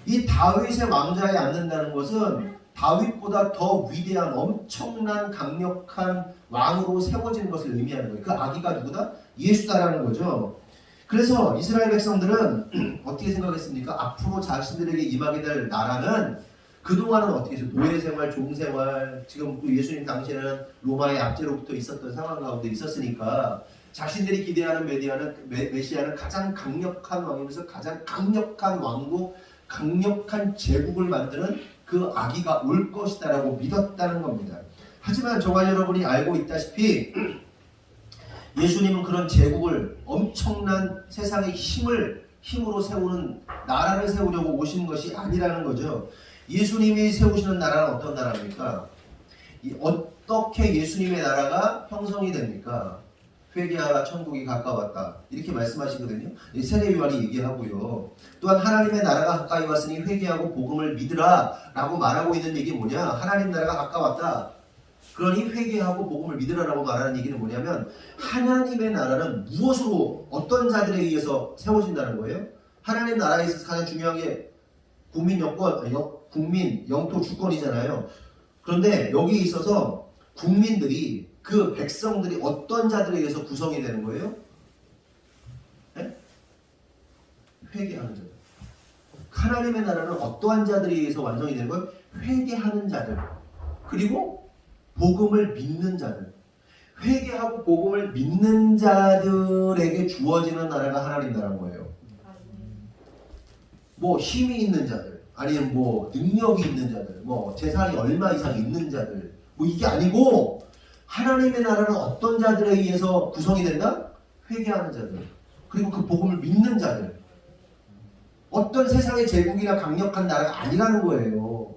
이 다윗의 왕자에 앉는다는 것은 다윗보다 더 위대한 엄청난 강력한 왕으로 세워지는 것을 의미하는 거예요. 그 아기가 누구다? 예수다라는 거죠. 그래서 이스라엘 백성들은 어떻게 생각했습니까? 앞으로 자신들에게 임하게 될 나라는 그동안은 어떻게 해서 노예생활, 종생활, 지금 예수님 당시에는 로마의 압제로부터 있었던 상황 가운데 있었으니까 자신들이 기대하는 메시아는 가장 강력한 왕이면서 가장 강력한 왕국, 강력한 제국을 만드는 그 아기가 올 것이다라고 믿었다는 겁니다. 하지만 저와 여러분이 알고 있다시피 예수님은 그런 제국을 엄청난 세상의 힘으로 세우는 나라를 세우려고 오신 것이 아니라는 거죠. 예수님이 세우시는 나라는 어떤 나라입니까? 어떻게 예수님의 나라가 형성이 됩니까? 회개하라 천국이 가까웠다 이렇게 말씀하시거든요. 세례 요한이 얘기하고요. 또한 하나님의 나라가 가까이 왔으니 회개하고 복음을 믿으라 라고 말하고 있는 얘기 뭐냐? 하나님 나라가 가까웠다. 그러니 회개하고 복음을 믿으라라고 말하는 얘기는 뭐냐면 하나님의 나라는 무엇으로 어떤 자들에 의해서 세워진다는 거예요? 하나님 나라에서 가장 중요한 게 국민 영토 주권이잖아요. 그런데 여기에 있어서 국민들이 그 백성들이 어떤 자들에 의해서 구성이 되는 거예요? 네? 회개하는 자들. 하나님의 나라는 어떠한 자들에 의해서 완성이 되는 거예요? 회개하는 자들. 그리고 복음을 믿는 자들. 회개하고 복음을 믿는 자들에게 주어지는 나라가 하나님 나라인 거예요. 뭐 힘이 있는 자들, 아니면 뭐 능력이 있는 자들, 뭐 재산이 얼마 이상 있는 자들, 뭐 이게 아니고 하나님의 나라는 어떤 자들에 의해서 구성이 된다? 회개하는 자들. 그리고 그 복음을 믿는 자들. 어떤 세상의 제국이나 강력한 나라가 아니라는 거예요.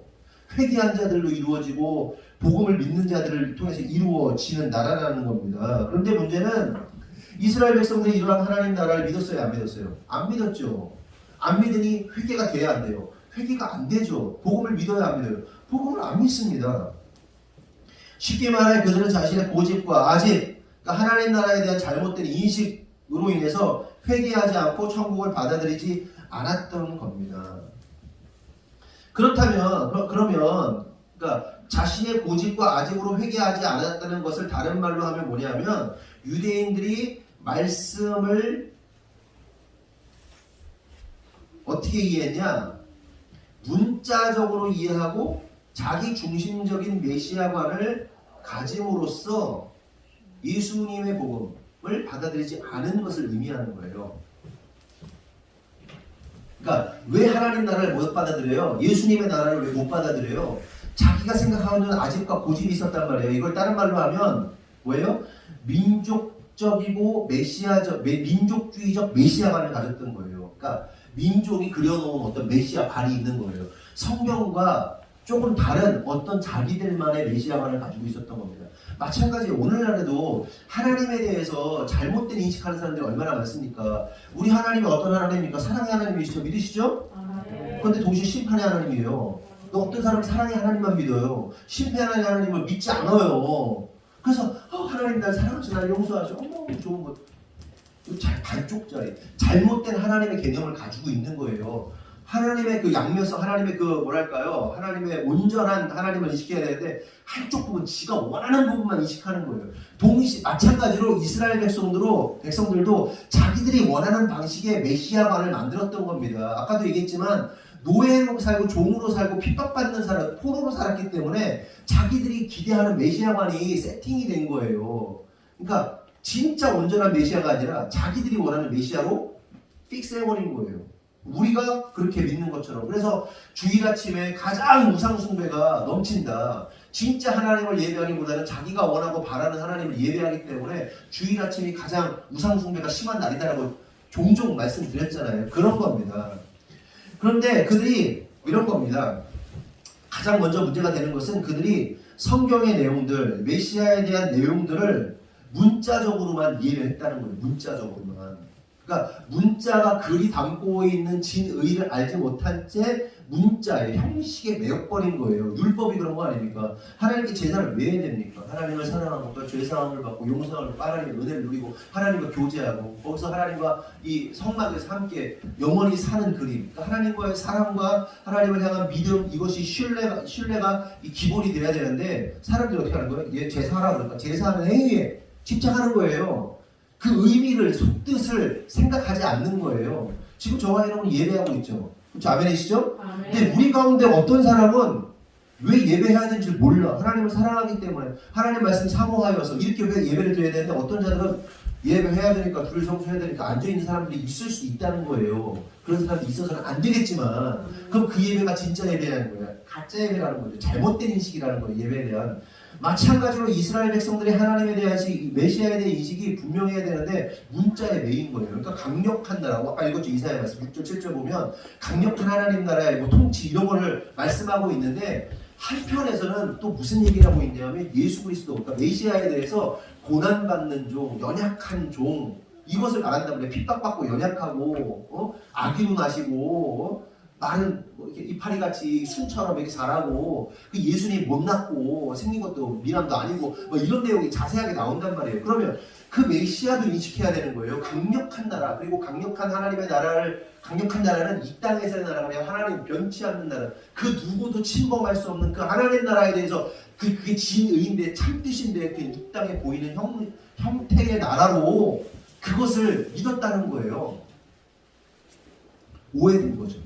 회개한 자들로 이루어지고 복음을 믿는 자들을 통해서 이루어지는 나라라는 겁니다. 그런데 문제는 이스라엘 백성들이 이러한 하나님 나라를 믿었어요? 안 믿었어요? 안 믿었죠. 안 믿으니 회개가 돼야 안 돼요. 회개가 안 되죠. 복음을 믿어야 안 믿어요. 복음을 안 믿습니다. 쉽게 말해 그들은 자신의 고집과 아집, 그러니까 하나님 나라에 대한 잘못된 인식으로 인해서 회개하지 않고 천국을 받아들이지 않았던 겁니다. 그렇다면 그러니까 자신의 고집과 아집으로 회개하지 않았다는 것을 다른 말로 하면 뭐냐면 유대인들이 말씀을 어떻게 이해했냐? 문자적으로 이해하고 자기 중심적인 메시아관을 가짐으로써 예수님의 복음을 받아들이지 않은 것을 의미하는 거예요. 그러니까 왜 하나님 나라를 못 받아들여요? 예수님의 나라를 왜 못 받아들여요? 자기가 생각하는 아집과 고집이 있었단 말이에요. 이걸 다른 말로 하면 뭐예요? 민족적이고 민족주의적 메시아관을 가졌던 거예요. 그러니까 민족이 그려놓은 어떤 메시아 관이 있는 거예요. 성경과 조금 다른 어떤 자기들만의 메시아관을 가지고 있었던 겁니다. 마찬가지로 오늘날에도 하나님에 대해서 잘못된 인식하는 사람들이 얼마나 많습니까? 우리 하나님이 어떤 하나님입니까? 사랑의 하나님이시죠? 믿으시죠? 그런데 동시에 심판의 하나님이에요. 또 어떤 사람은 사랑의 하나님만 믿어요. 심판의 하나님을 믿지 않아요. 그래서 하나님 날 사랑하셔, 날 용서하셔. 좋은 것. 반쪽짜리 잘못된 하나님의 개념을 가지고 있는 거예요. 하나님의 그 양면성, 하나님의 그 뭐랄까요? 하나님의 온전한 하나님을 인식해야 되는데 한쪽 부분, 지가 원하는 부분만 인식하는 거예요. 마찬가지로 이스라엘 백성들도 자기들이 원하는 방식의 메시아관을 만들었던 겁니다. 아까도 얘기했지만 노예로 살고 종으로 살고 핍박받는 사람, 포로로 살았기 때문에 자기들이 기대하는 메시아관이 세팅이 된 거예요. 그러니까 진짜 온전한 메시아가 아니라 자기들이 원하는 메시아로 픽스해버린 거예요. 우리가 그렇게 믿는 것처럼. 그래서 주일 아침에 가장 우상 숭배가 넘친다. 진짜 하나님을 예배하기보다는 자기가 원하고 바라는 하나님을 예배하기 때문에 주일 아침이 가장 우상 숭배가 심한 날이다라고 종종 말씀드렸잖아요. 그런 겁니다. 그런데 그들이 이런 겁니다. 가장 먼저 문제가 되는 것은 그들이 성경의 내용들, 메시아에 대한 내용들을 문자적으로만 이해를 했다는 거예요. 문자적으로만. 그러니까 문자가 글이 담고 있는 진의를 알지 못한 채 문자의 형식에 매여버린 거예요. 율법이 그런 거 아닙니까? 하나님께 제사를 왜 해야 됩니까? 하나님을 사랑하고 죄사함을 받고 용서함을 받고 하나님의 은혜를 누리고 하나님과 교제하고 거기서 하나님과 이 성막에서 함께 영원히 사는 그림, 그러니까 하나님과의 사랑과 하나님을 향한 믿음, 이것이 신뢰가 이 기본이 돼야 되는데 사람들이 어떻게 하는 거예요? 얘 제사하라 그러니까 제사하는 행위에 집착하는 거예요. 그 의미를, 속뜻을 생각하지 않는 거예요. 지금 저와 여러분 예배하고 있죠. 그렇죠? 아멘이시죠? 아멘. 근데 우리 가운데 어떤 사람은 왜 예배해야 되는지 몰라. 하나님을 사랑하기 때문에 하나님 말씀 사모하여서 이렇게 왜 예배를 드려야 되는데 어떤 자들은 예배해야 되니까 줄 성수해야 되니까 앉아있는 사람들이 있을 수 있다는 거예요. 그런 사람들이 있어서는 안 되겠지만 그럼 그 예배가 진짜 예배라는 거예요. 가짜 예배라는 거죠. 잘못된 인식이라는 거예요. 예배에 대한. 마찬가지로 이스라엘 백성들이 하나님에 대한 메시아에 대한 인식이 분명해야 되는데 문자에 매인 거예요. 그러니까 강력한 나라고 아까 읽었죠. 이사야 말씀 6절 7절 보면 강력한 하나님 나라의 뭐 통치 이런 거를 말씀하고 있는데 한편에서는 또 무슨 얘기를 하고 있냐면 예수 그리스도, 그러니까 메시아에 대해서 고난받는 종, 연약한 종 이것을 말한단 말이에요. 핍박받고 연약하고 아기로 나시고 말은 뭐 이렇게 이파리같이 순처럼 이렇게 자라고 그 예수님 못났고 생긴 것도 미남도 아니고 뭐 이런 내용이 자세하게 나온단 말이에요. 그러면 그 메시아도 인식해야 되는 거예요. 강력한 나라, 그리고 강력한 하나님의 나라를, 강력한 나라는 이 땅에서의 나라가 아니라 하나님 변치 않는 나라, 그 누구도 침범할 수 없는 그 하나님 나라에 대해서 그게 진의인데 참뜻인데 그 이 땅에 보이는 형태의 나라로 그것을 믿었다는 거예요. 오해된 거죠.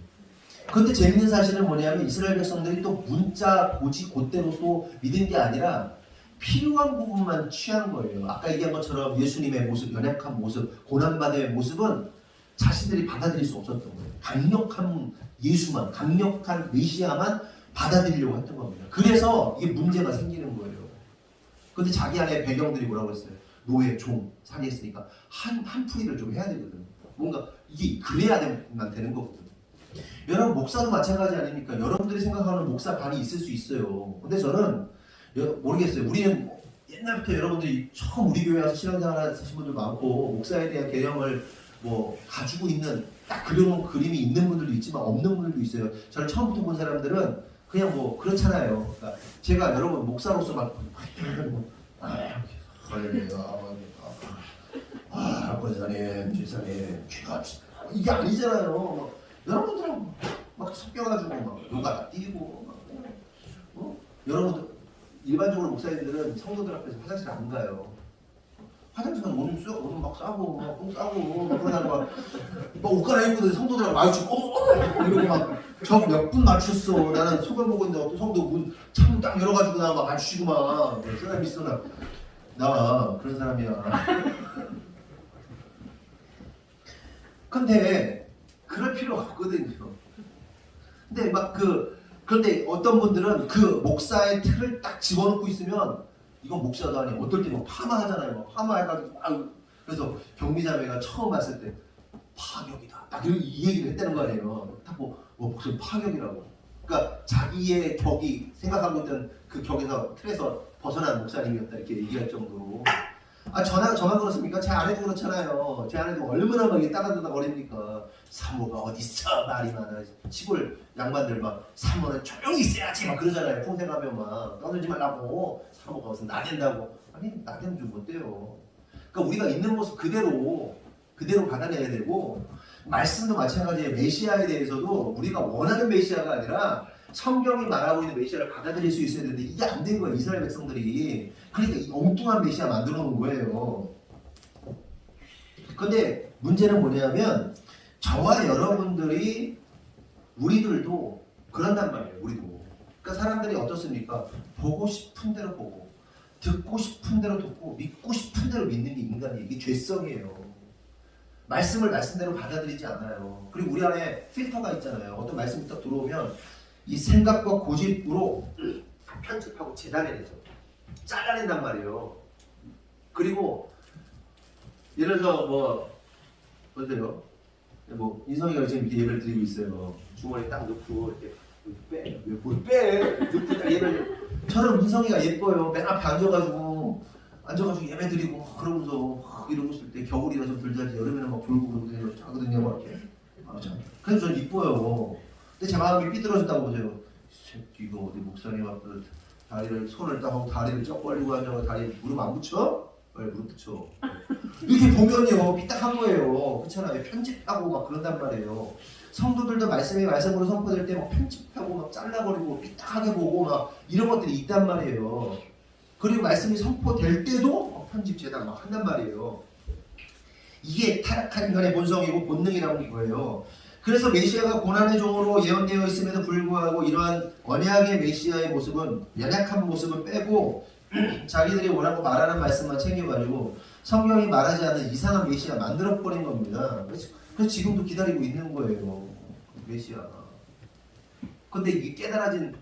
그런데 재밌는 사실은 뭐냐면 이스라엘 백성들이 또 문자 고지 곧대로 또 믿은 게 아니라 필요한 부분만 취한 거예요. 아까 얘기한 것처럼 예수님의 모습, 연약한 모습, 고난받음의 모습은 자신들이 받아들일 수 없었던 거예요. 강력한 예수만, 강력한 메시아만 받아들이려고 했던 겁니다. 그래서 이게 문제가 생기는 거예요. 그런데 자기 안에 배경들이 뭐라고 했어요? 노예, 종, 산이 했으니까 한풀이를 좀 해야 되거든요. 뭔가 이게 그래야만 되는 거거든요. 여러분 목사도 마찬가지 아닙니까? 여러분들이 생각하는 목사관이 있을 수 있어요. 근데 저는 모르겠어요. 우리는 옛날부터 여러분들이 처음 우리 교회 와서 신앙생활 하신 분들 많고 목사에 대한 개념을 뭐 가지고 있는 딱 그려놓은 그림이 있는 분들도 있지만 없는 분들도 있어요. 저를 처음부터 본 사람들은 그냥 뭐 그렇잖아요. 그러니까 제가 여러분 목사로서 막 권사님, 지사님, 귀가합시다 이게 아니잖아요. 여러분들은 막 섞여가지고 막 요가 뛰고 여러분들 일반적으로 목사님들은 성도들 앞에서 화장실 안 가요. 화장실 가서 오줌 막 싸고 똥 싸고 막 그러다가 막 옷 갈아입고 성도들하고 마주치고 이러고 막 저 몇 분 맞췄어. 나는 속을 보고 있는데 어떤 성도 문 창문 딱 열어가지고 나 막 맞추시고 막 사람이 있어 나 그런 사람이야. 근데 그럴 필요가 없거든요. 근데 그런데 어떤 분들은 그 목사의 틀을 딱 집어넣고 있으면 이건 목사도 아니고 어떨 때 막 파마하잖아요. 막 파마해가지고 그래서 경비자매가 처음 봤을 때 파격이다. 딱 이 얘기를 했다는 거 아니에요. 딱 목사 파격이라고. 그러니까 자기의 격이 생각하고 있던 그 격에서 틀에서 벗어난 목사님이었다 이렇게 얘기할 정도로. 저만 그렇습니까? 제 아내도 그렇잖아요. 제 아내도 얼마나 막 따다다다 거립니까? 사모가 어딨어? 말이 많아. 시골 양반들 막 사모는 조용히 있어야지 막 그러잖아요. 풍생하면 막 떠들지 말라고. 사모가 무슨 나댄다고. 아니 나대면 좀 어때요? 그러니까 우리가 있는 모습 그대로 받아내야 되고 말씀도 마찬가지예요. 메시아에 대해서도 우리가 원하는 메시아가 아니라 성경이 말하고 있는 메시아를 받아들일 수 있어야 되는데 이게 안 된 거예요. 이스라엘 백성들이. 그러니까 이 엉뚱한 메시아 만들어 놓은 거예요. 근데 문제는 뭐냐면 저와 여러분들이 우리들도 그런단 말이에요. 우리도. 그러니까 사람들이 어떻습니까? 보고 싶은 대로 보고 듣고 싶은 대로 듣고 믿고 싶은 대로 믿는 게 인간이 이게 죄성이에요. 말씀을 말씀대로 받아들이지 않아요. 그리고 우리 안에 필터가 있잖아요. 어떤 말씀이 딱 들어오면 이 생각과 고집으로 편집하고 재단해내죠. 잘라낸단 말이에요. 그리고 예를 들어서 뭐 어때요? 뭐 인성이가 지금 이렇게 예배를 드리고 있어요. 주머니에 딱 넣고 이렇게 빼, 뭘 빼? 넣고 딱 예배를. 저는 인성이가 예뻐요. 맨 앞에 앉아가지고 예배 드리고 그러면서 이러고 있을 때 겨울이라 좀 들자지 여름에는 막 불고 그러거든요. 자거든요, 막 이렇게. 그래서 저는 이뻐요. 근데 제 마음이 삐뚤어졌다고 보세요. 새끼 이거 어디 목사님 앞에 다리를 손을 딱 하고 다리를 쩍 벌리고 앉아서 다리 무릎 안 붙여? 왜 무릎 붙여? 이렇게 보면요 삐딱한 거예요. 그렇잖아요. 편집하고 막 그런단 말이에요. 성도들도 말씀이 말씀으로 선포될 때 막 편집하고 막 잘라버리고 삐딱하게 보고 막 이런 것들이 있단 말이에요. 그리고 말씀이 선포될 때도 편집 재단 막 한단 말이에요. 이게 타락한 인간의 본성이고 본능이라는 거예요. 그래서 메시아가 고난의 종으로 예언되어 있음에도 불구하고 이러한 언약의 메시아의 모습은 연약한 모습을 빼고 자기들이 원하고 말하는 말씀만 챙겨가지고 성경이 말하지 않는 이상한 메시아 만들어버린 겁니다. 그래서 지금도 기다리고 있는 거예요. 메시아. 근데 이 깨달아진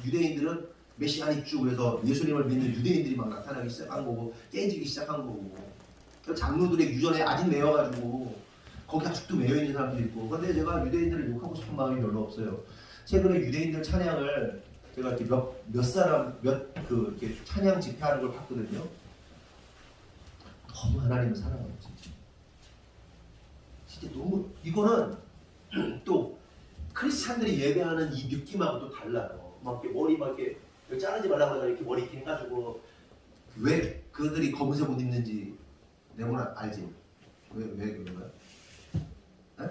유대인들은 메시아닉주 그래서 예수님을 믿는 유대인들이 막 나타나기 시작한 거고 깨지기 시작한 거고 장로들의 유전에 아직 매여가지고 거기 아직도 매여있는 사람들이 있고. 근데 제가 유대인들을 욕하고 싶은 마음이 별로 없어요. 최근에 유대인들 찬양을 제가 이렇게 몇 사람 이렇게 찬양 집회하는 걸 봤거든요. 너무 하나님을 사랑해요, 진짜 너무. 이거는 또 크리스찬들이 예배하는 이 느낌하고 또 달라요. 막 이렇게 머리 막 이렇게 자르지 말라고 하잖아. 이렇게 머리 이렇게 해가지고. 왜 그들이 검은색 옷 입는지 내가 알지? 왜 그런 거야? 네?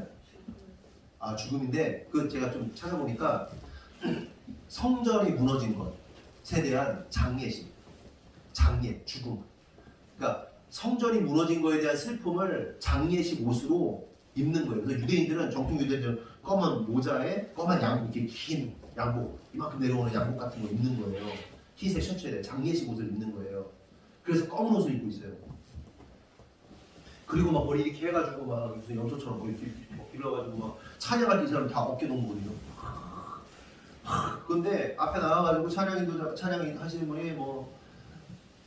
아, 죽음인데 그 제가 좀 찾아보니까 성전이 무너진 것에 대한 장례식, 죽음. 그러니까 성전이 무너진 거에 대한 슬픔을 장례식 옷으로 입는 거예요. 그래서 유대인들은 정통 유대인들은 검은 모자에 검은 양복, 이렇게 긴 양복, 이만큼 내려오는 양복 같은 거 입는 거예요. 흰색 셔츠에 대한 장례식 옷을 입는 거예요. 그래서 검은 옷을 입고 있어요. 그리고 막 머리 이렇게 해가지고 막 무슨 염소처럼 뭐 이렇게 길러가지고 막 찬양할 때 이 사람 다 어깨 동무거든요. 근데 앞에 나와가지고 찬양 하시는 분이 뭐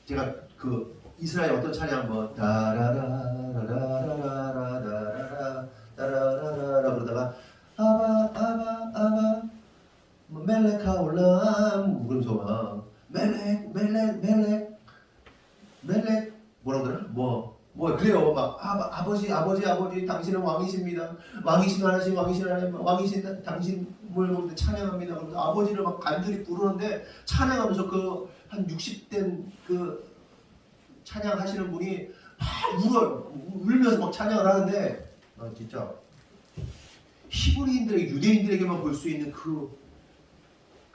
제가 그 이스라엘 어떤 찬양 뭐 따라라라라라라라라라 따라라라라 그러다가 아바 뭐 멜레카 올람 그러면서 막 멜렉 뭐라고 그러나 뭐 그래요. 막 아버지 당신은 왕이십니다. 왕이신 하나님 왕이신 당신을 찬양합니다. 그러면서 아버지를 막 간절히 부르는데 찬양하면서 그 한 60된 그 찬양하시는 분이 막 울면서 막 찬양을 하는데 진짜 히브리인들에게 유대인들에게만 볼 수 있는 그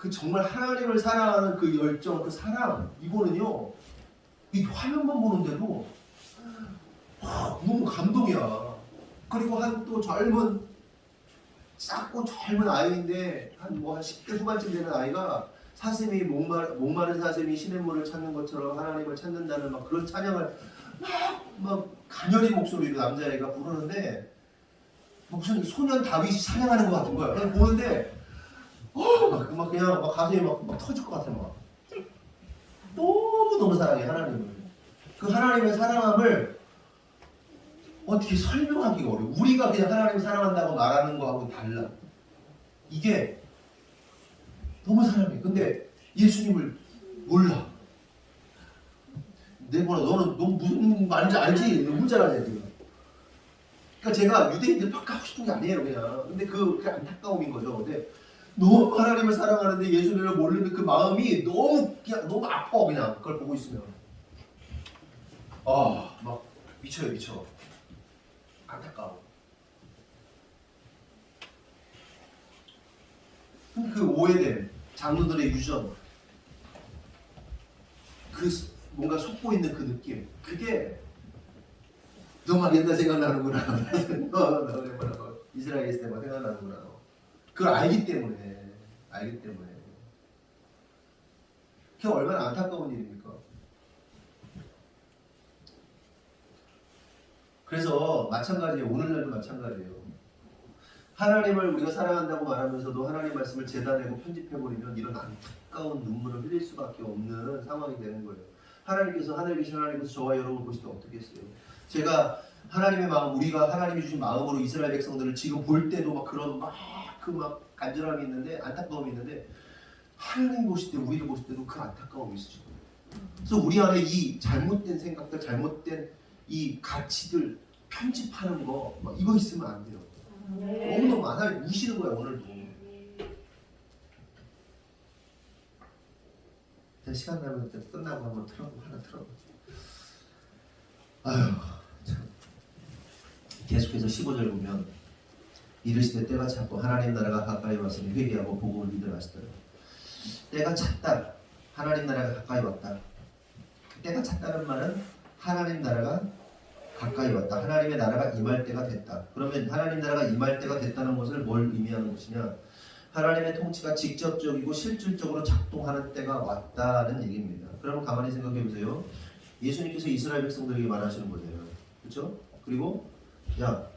정말 하나님을 사랑하는 그 열정, 그 사랑 이거는요 이 화면만 보는데도 너무 감동이야. 그리고 한 또 작고 젊은 아이인데 한 10대 후반쯤 되는 아이가 사슴이 목마른 사슴이 시냇물을 찾는 것처럼 하나님을 찾는다는 막 그런 찬양을 막 가녀린 목소리로 남자애가 부르는데 무슨 소년 다윗이 찬양하는 것 같은 거야. 그냥 보는데 막 그냥 막 가슴이 막 터질 것 같아. 막 너무 사랑해 하나님을. 그 하나님의 사랑함을 어떻게 설명하기가 어려워. 우리가 그냥 하나님 사랑한다고 말하는 거하고 달라. 이게 너무 사랑해. 근데 예수님을 몰라. 내거나 너는 무슨 말인지 알지? 너무 잘 알지 지금. 그러니까 제가 유대인들 막 하고 싶은 게 아니에요 그냥. 근데 그 안타까움인 거죠. 근데 너무 하나님을 사랑하는데 예수님을 모르는 그 마음이 너무 아파 그냥 그걸 보고 있으면. 막 미쳐. 안타까워. 그 오해됨, 장로들의 유전, 그 뭔가 속고 있는 그 느낌, 그게 너만 옛날 생각나는구나. 너 이스라엘 있을 때만 생각나는구나. 그걸 알기 때문에. 그게 얼마나 안타까운 일입니까? 그래서 마찬가지예요. 오늘날도 마찬가지예요. 하나님을 우리가 사랑한다고 말하면서도 하나님 말씀을 재단내고 편집해버리면 이런 안타까운 눈물을 흘릴 수밖에 없는 상황이 되는 거예요. 하나님께서 하늘에 계신 하나님께서 저와 여러분을 보실 때 어떻게 했어요? 제가 하나님의 마음, 우리가 하나님이 주신 마음으로 이스라엘 백성들을 지금 볼 때도 막 그런 막 간절함이 있는데, 안타까움이 있는데, 하나님 보실 때, 우리를 보실 때도 그 안타까움이 있으시고, 그래서 우리 안에 이 잘못된 생각들, 잘못된 이 가치들 편집하는 거, 막 이거 있으면 안 돼요. 너무너무 하나님 우시는 거야, 오늘도. 시간 나면 끝나고 한번 하나 틀어봐. 아휴, 참. 계속해서 15절 보면 이르시되 때가 찼고 하나님 나라가 가까이 왔으니 회개하고 복음을 믿으라 하시더라. 때가 찼다. 하나님 나라가 가까이 왔다. 때가 찼다는 말은 하나님 나라가 가까이 왔다. 하나님의 나라가 임할 때가 됐다. 그러면 하나님 나라가 임할 때가 됐다는 것을 뭘 의미하는 것이냐? 하나님의 통치가 직접적이고 실질적으로 작동하는 때가 왔다는 얘기입니다. 그러면 가만히 생각해 보세요. 예수님께서 이스라엘 백성들에게 말하시는 거예요. 그렇죠? 그리고 야,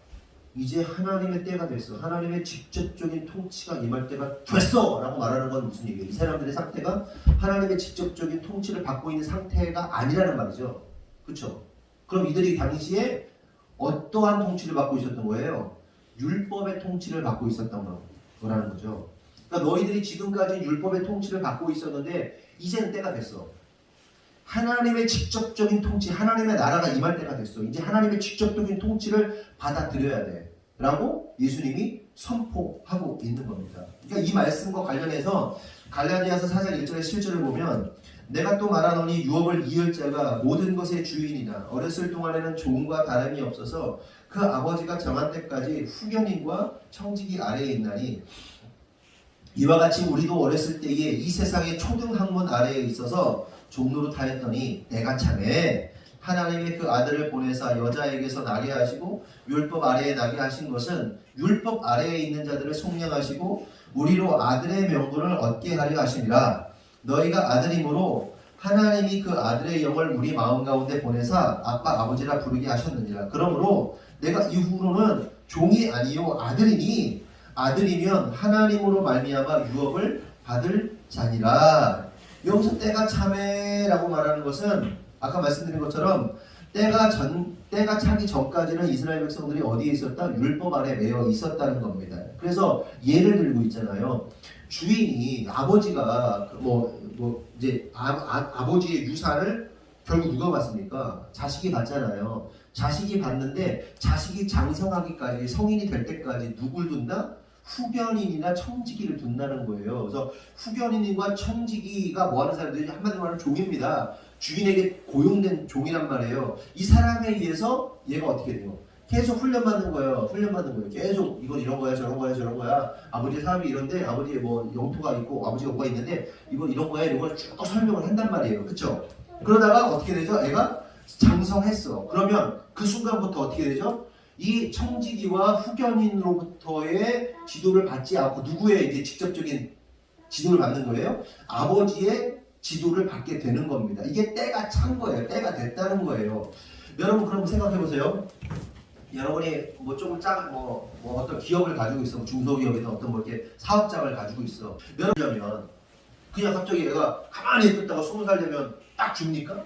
이제 하나님의 때가 됐어. 하나님의 직접적인 통치가 임할 때가 됐어! 라고 말하는 건 무슨 얘기예요? 이 사람들의 상태가 하나님의 직접적인 통치를 받고 있는 상태가 아니라는 말이죠. 그렇죠? 그럼 이들이 당시에 어떠한 통치를 받고 있었던 거예요? 율법의 통치를 받고 있었던 거라는 거죠. 그러니까 너희들이 지금까지 율법의 통치를 받고 있었는데 이제는 때가 됐어. 하나님의 직접적인 통치, 하나님의 나라가 임할 때가 됐어. 이제 하나님의 직접적인 통치를 받아들여야 돼. 라고 예수님이 선포하고 있는 겁니다. 그러니까 이 말씀과 관련해서 갈라디아서 4장 1절의 실절을 보면 내가 또 말하노니 유업을 이을 자가 모든 것의 주인이나 어렸을 동안에는 종과 다름이 없어서 그 아버지가 정한 때까지 후견인과 청지기 아래에 있나니 이와 같이 우리도 어렸을 때에 이 세상의 초등학문 아래에 있어서 종로로 타였더니 때가 차매 하나님의 그 아들을 보내사 여자에게서 나게 하시고 율법 아래에 나게 하신 것은 율법 아래에 있는 자들을 속량하시고 우리로 아들의 명분을 얻게 하려 하심이라. 너희가 아들이므로 하나님이 그 아들의 영을 우리 마음 가운데 보내사 아빠 아버지라 부르게 하셨느니라. 그러므로 내가 이후로는 종이 아니요 아들이니 아들이면 하나님으로 말미암아 유업을 받을 자니라. 여기서 때가 참에라고 말하는 것은 아까 말씀드린 것처럼 때가 차기 전까지는 이스라엘 백성들이 어디에 있었다? 율법 아래 매여 있었다는 겁니다. 그래서 예를 들고 있잖아요. 주인이 아버지가 이제 아버지의 유산을 결국 누가 받습니까? 자식이 받잖아요. 자식이 받는데 자식이 장성하기까지 성인이 될 때까지 누굴 둔다? 후견인이나 청지기를 둔다는 거예요. 그래서 후견인과 청지기가 뭐하는 사람들이 한마디로 말하면 종입니다. 주인에게 고용된 종이란 말이에요. 이 사람에 의해서 얘가 어떻게 돼요? 계속 훈련받는 거예요. 계속 이건 이런 거야, 저런 거야. 아버지의 사람이 이런데 아버지의 뭐 영토가 있고 아버지가 뭐가 있는데 이건 이런 거야, 이런 걸 쭉 설명을 한단 말이에요. 그렇죠? 그러다가 어떻게 되죠? 애가 장성했어. 그러면 그 순간부터 어떻게 되죠? 이 청지기와 후견인으로부터의 지도를 받지 않고 누구의 이제 직접적인 지도를 받는 거예요? 아버지의 지도를 받게 되는 겁니다. 이게 때가 찬 거예요. 때가 됐다는 거예요. 여러분 그럼 생각해 보세요. 여러분이 뭐 조금 작은 어떤 기업을 가지고 있어, 중소기업이나 어떤 이렇게 사업장을 가지고 있어. 여러분 그냥 갑자기 애가 가만히 있다가 20살 되면 딱 줍니까?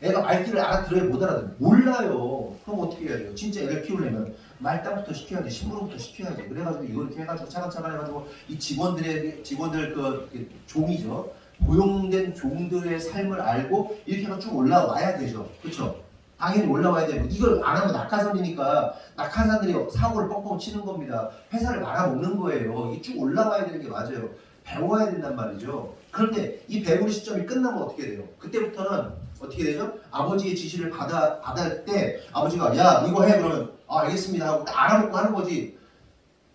애가 말귀를 알아들어야 못 알아들어요. 몰라요. 그럼 어떻게 해야 돼요? 진짜 애를 키우려면 말단부터 시켜야 돼. 심부름부터 시켜야 돼. 그래가지고 이걸 이렇게 해가지고 차근차근 해가지고 이 직원들 그 종이죠. 고용된 종들의 삶을 알고 이렇게 해서 쭉 올라와야 되죠. 그렇죠? 당연히 올라와야 되고 이걸 안 하면 낙하산이니까 낙하산들이 사고를 뻥뻥 치는 겁니다. 회사를 말아먹는 거예요. 이게 쭉 올라와야 되는 게 맞아요. 배워야 된단 말이죠. 그런데 이 배우는 시점이 끝나면 어떻게 돼요? 그때부터는 어떻게 되죠? 아버지의 지시를 받을 때 아버지가 야 이거 해 그러면 알겠습니다 하고 딱 알아먹고 하는 거지.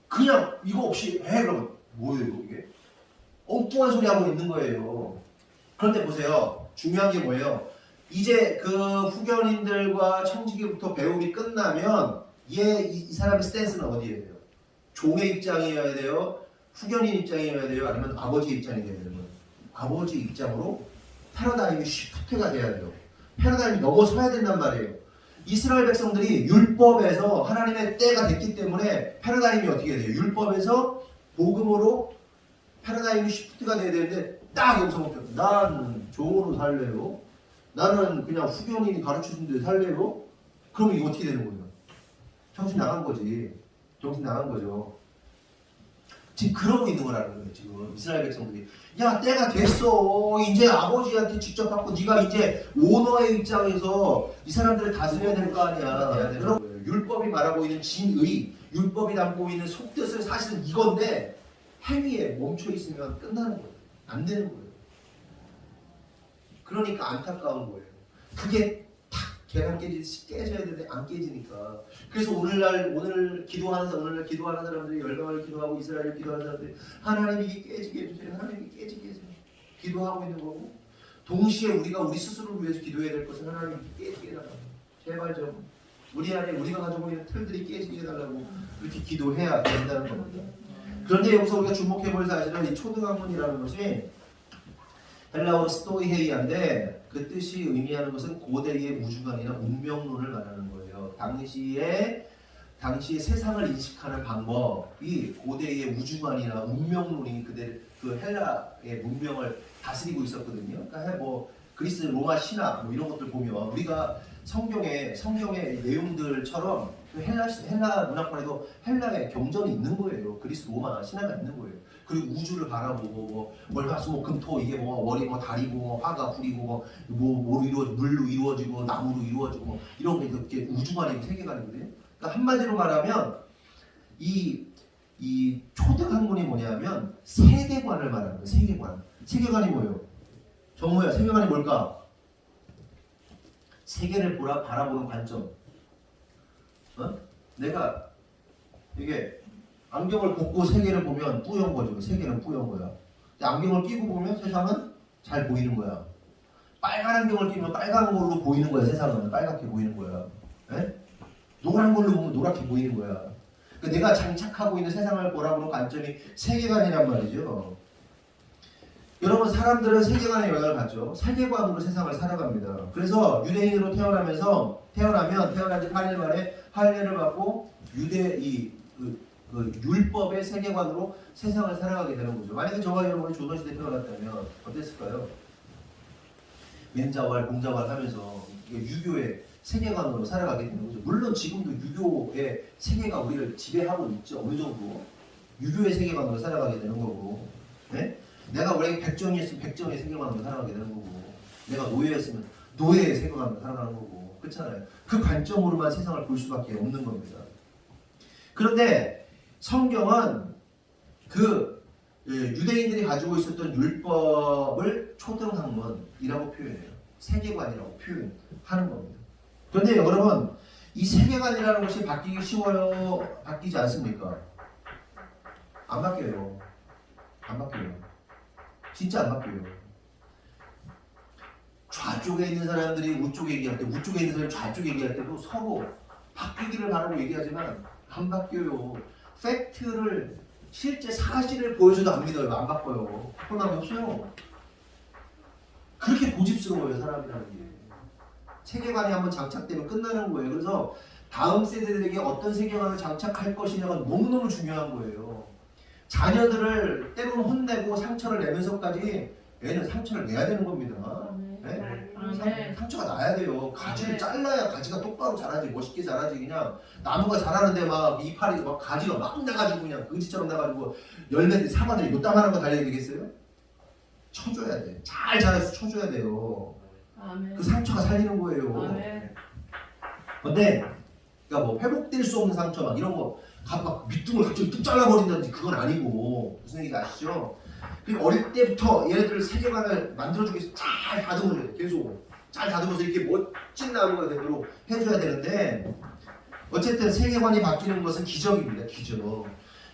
그냥 이거 없이 해 그러면 뭐예요 이게? 엉뚱한 소리 하고 있는 거예요. 그런데 보세요. 중요한 게 뭐예요? 이제 그 후견인들과 청지기부터 배움이 끝나면 이 사람의 스탠스는 어디에 돼요? 종의 입장이어야 돼요? 후견인 입장이어야 돼요? 아니면 아버지 입장이 돼야 되는 거예요? 아버지 입장으로 패러다임이 시프트가 돼야 돼요. 패러다임이 넘어서야 된단 말이에요. 이스라엘 백성들이 율법에서 하나님의 때가 됐기 때문에 패러다임이 어떻게 돼요? 율법에서 복음으로 패러다임이 시프트가 돼야 되는데 딱 여기서 먹혀요. 난 종으로 살래요. 나는 그냥 후견인이 가르쳐준 데 살래요. 그러면 이거 어떻게 되는 거예요? 정신 나간 거지. 정신 나간 거죠. 지금 그러고 있는 거라는 거예요. 지금 이스라엘 백성들이 야 때가 됐어. 이제 아버지한테 직접 받고 네가 이제 오너의 입장에서 이 사람들을 다스려야 될 거 아니야. 여러분 율법이 말하고 있는 진의, 율법이 담고 있는 속뜻은 사실은 이건데 행위에 멈춰 있으면 끝나는 거예요. 안 되는 거예요. 그러니까 안타까운 거예요. 그게 탁 계란 깨지듯이 깨져야 되는데 안 깨지니까. 그래서 오늘 기도하는 사람들이 열방을 기도하고 이스라엘을 기도하는 사람들이 하나님 이게 깨지게 해주세요. 하나님 이게 깨지게 해주세요. 기도하고 있는 거고 동시에 우리가 우리 스스로를 위해서 기도해야 될 것은 하나님 이게 깨지게 해달라고. 제발 좀 우리 안에 우리가 가지고 있는 틀들이 깨지게 해달라고 그렇게 기도해야 된다는 겁니다. 그런데 여기서 우리가 주목해볼 사실은 이 초등학문이라는 것이 헬라어로 스토이헤이아인데 그 뜻이 의미하는 것은 고대의 우주관이나 운명론을 말하는 거예요. 당시에 세상을 인식하는 방법이 고대의 우주관이나 운명론이 그 헬라의 문명을 다스리고 있었거든요. 그러니까 뭐 그리스 로마 신화 뭐 이런 것들 보면 우리가 성경의 내용들처럼 그 헬라 문화권에도 헬라의 경전이 있는 거예요. 그리스 로마 신화가 있는 거예요. 그리고 우주를 바라보고 뭐 월화수목금토 이게 뭐 월이 뭐 달이고 뭐 화가 불이고 뭐로 이루어지고 물로 이루어지고 나무로 이루어지고 뭐 이런 게 이렇게 우주관이고 세계관이거든요. 그러니까 한마디로 말하면 이 초등학문이 뭐냐면 세계관을 말하는 거예요. 세계관. 세계관이 뭐예요? 정모야. 세계관이 뭘까? 세계를 바라보는 관점. 내가 이게 안경을 벗고 세계를 보면 뿌연 거죠. 세계는 뿌연 거야. 근데 안경을 끼고 보면 세상은 잘 보이는 거야. 빨간 안경을 끼면 빨간 걸로 보이는 거야. 세상은 빨갛게 보이는 거야. 네? 노란 걸로 보면 노랗게 보이는 거야. 그러니까 내가 장착하고 있는 세상을 바라보는 관점이 세계관이란 말이죠. 여러분 사람들은 세계관에 영향을 받죠. 세계관으로 세상을 살아갑니다. 그래서 유대인으로 태어나면 태어난 지 8일 만에 할례를 받고 그 율법의 세계관으로 세상을 살아가게 되는 거죠. 만약에 저와 여러분이 조선시대에 태어났다면 어땠을까요? 맨자왈, 공자왈 하면서 유교의 세계관으로 살아가게 되는 거죠. 물론 지금도 유교의 세계가 우리를 지배하고 있죠. 어느 정도. 유교의 세계관으로 살아가게 되는 거고. 네? 내가 원래 백정이었으면 백정의 세계관으로 살아가게 되는 거고. 내가 노예였으면 노예의 세계관으로 살아가는 거고. 그렇잖아요. 그 관점으로만 세상을 볼 수밖에 없는 겁니다. 그런데 성경은 그 유대인들이 가지고 있었던 율법을 초등학문이라고 표현해요. 세계관이라고 표현하는 겁니다. 그런데 여러분 이 세계관이라는 것이 바뀌기 쉬워요? 바뀌지 않습니까? 안 바뀌어요. 안 바뀌어요. 진짜 안 바뀌어요. 좌쪽에 있는 사람들이 우쪽에 얘기할 때, 우쪽에 있는 사람이 좌쪽에 얘기할 때도 서로 바뀌기를 바라고 얘기하지만 안 바뀌어요. 팩트를 실제 사실을 보여줘도 안 믿어요. 안 바꿔요. 그런 없어요. 그렇게 고집스러워요. 사람이라는 게. 세계관이 한번 장착되면 끝나는 거예요. 그래서 다음 세대들에게 어떤 세계관을 장착할 것이냐가 너무너무 중요한 거예요. 자녀들을 때로는 혼내고 상처를 내면서까지 애는 상처를 내야 되는 겁니다. 네? 상처가 나야 돼요. 가지를 잘라야 가지가 똑바로 자라지, 멋있게 자라지. 그냥 나무가 자라는데 막 이파리 막 가지가 막 나가지고 그냥 거지처럼 나가지고 열매들 사과들이 요따만한 거 달려야 되겠어요? 쳐줘야 돼. 잘 자라서 쳐줘야 돼요. 아멘. 그 상처가 살리는 거예요. 아멘. 근데 그러니까 뭐 회복될 수 없는 상처 막 이런 거 막 밑둥을 갑자기 뚝 잘라버린다든지 그건 아니고 무슨 얘기인지 아시죠? 그리고 어릴 때부터 얘네들 세계관을 만들어주기 위해서 잘 다듬어줘야 돼. 계속 잘 다듬어서 이렇게 멋진 나무가 되도록 해줘야 되는데 어쨌든 세계관이 바뀌는 것은 기적입니다. 기적.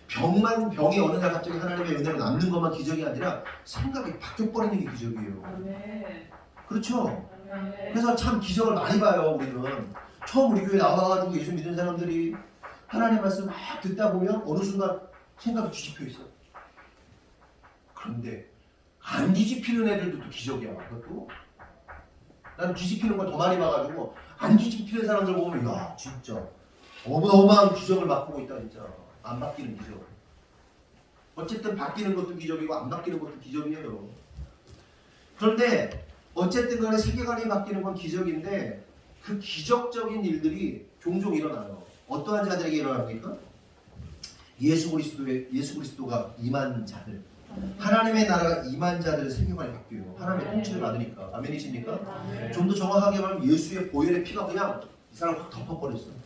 병이 어느 날 갑자기 하나님의 은혜로 남는 것만 기적이 아니라 생각이 바뀌어버리는 게 기적이에요. 아멘. 그렇죠? 아멘. 그래서 참 기적을 많이 봐요. 우리는 처음 우리 교회 나와가지고 예수 믿는 사람들이 하나님 말씀 막 듣다 보면 어느 순간 생각이 뒤집혀 있어. 그런데 안 뒤집히는 애들도 또 기적이야. 그것도 나는 뒤집히는 걸 더 많이 봐가지고 안 뒤집히는 사람들 보면 야 진짜 어마어마한 기적을 맛보고 있다 진짜. 안 바뀌는 기적. 어쨌든 바뀌는 것도 기적이고 안 바뀌는 것도 기적이에요. 그런데 어쨌든 간에 세계관이 바뀌는 건 기적인데 그 기적적인 일들이 종종 일어나요. 어떠한 자들에게 일어납니까? 예수 그리스도가 임한 자들, 하나님의 나라가 임한 자들의 세계관이 바뀌어요. 하나님의 통치를 받으니까. 아멘이십니까? 좀 더 정확하게 말하면 예수의 보혈의 피가 그냥 이 사람을 확 덮어버렸어요.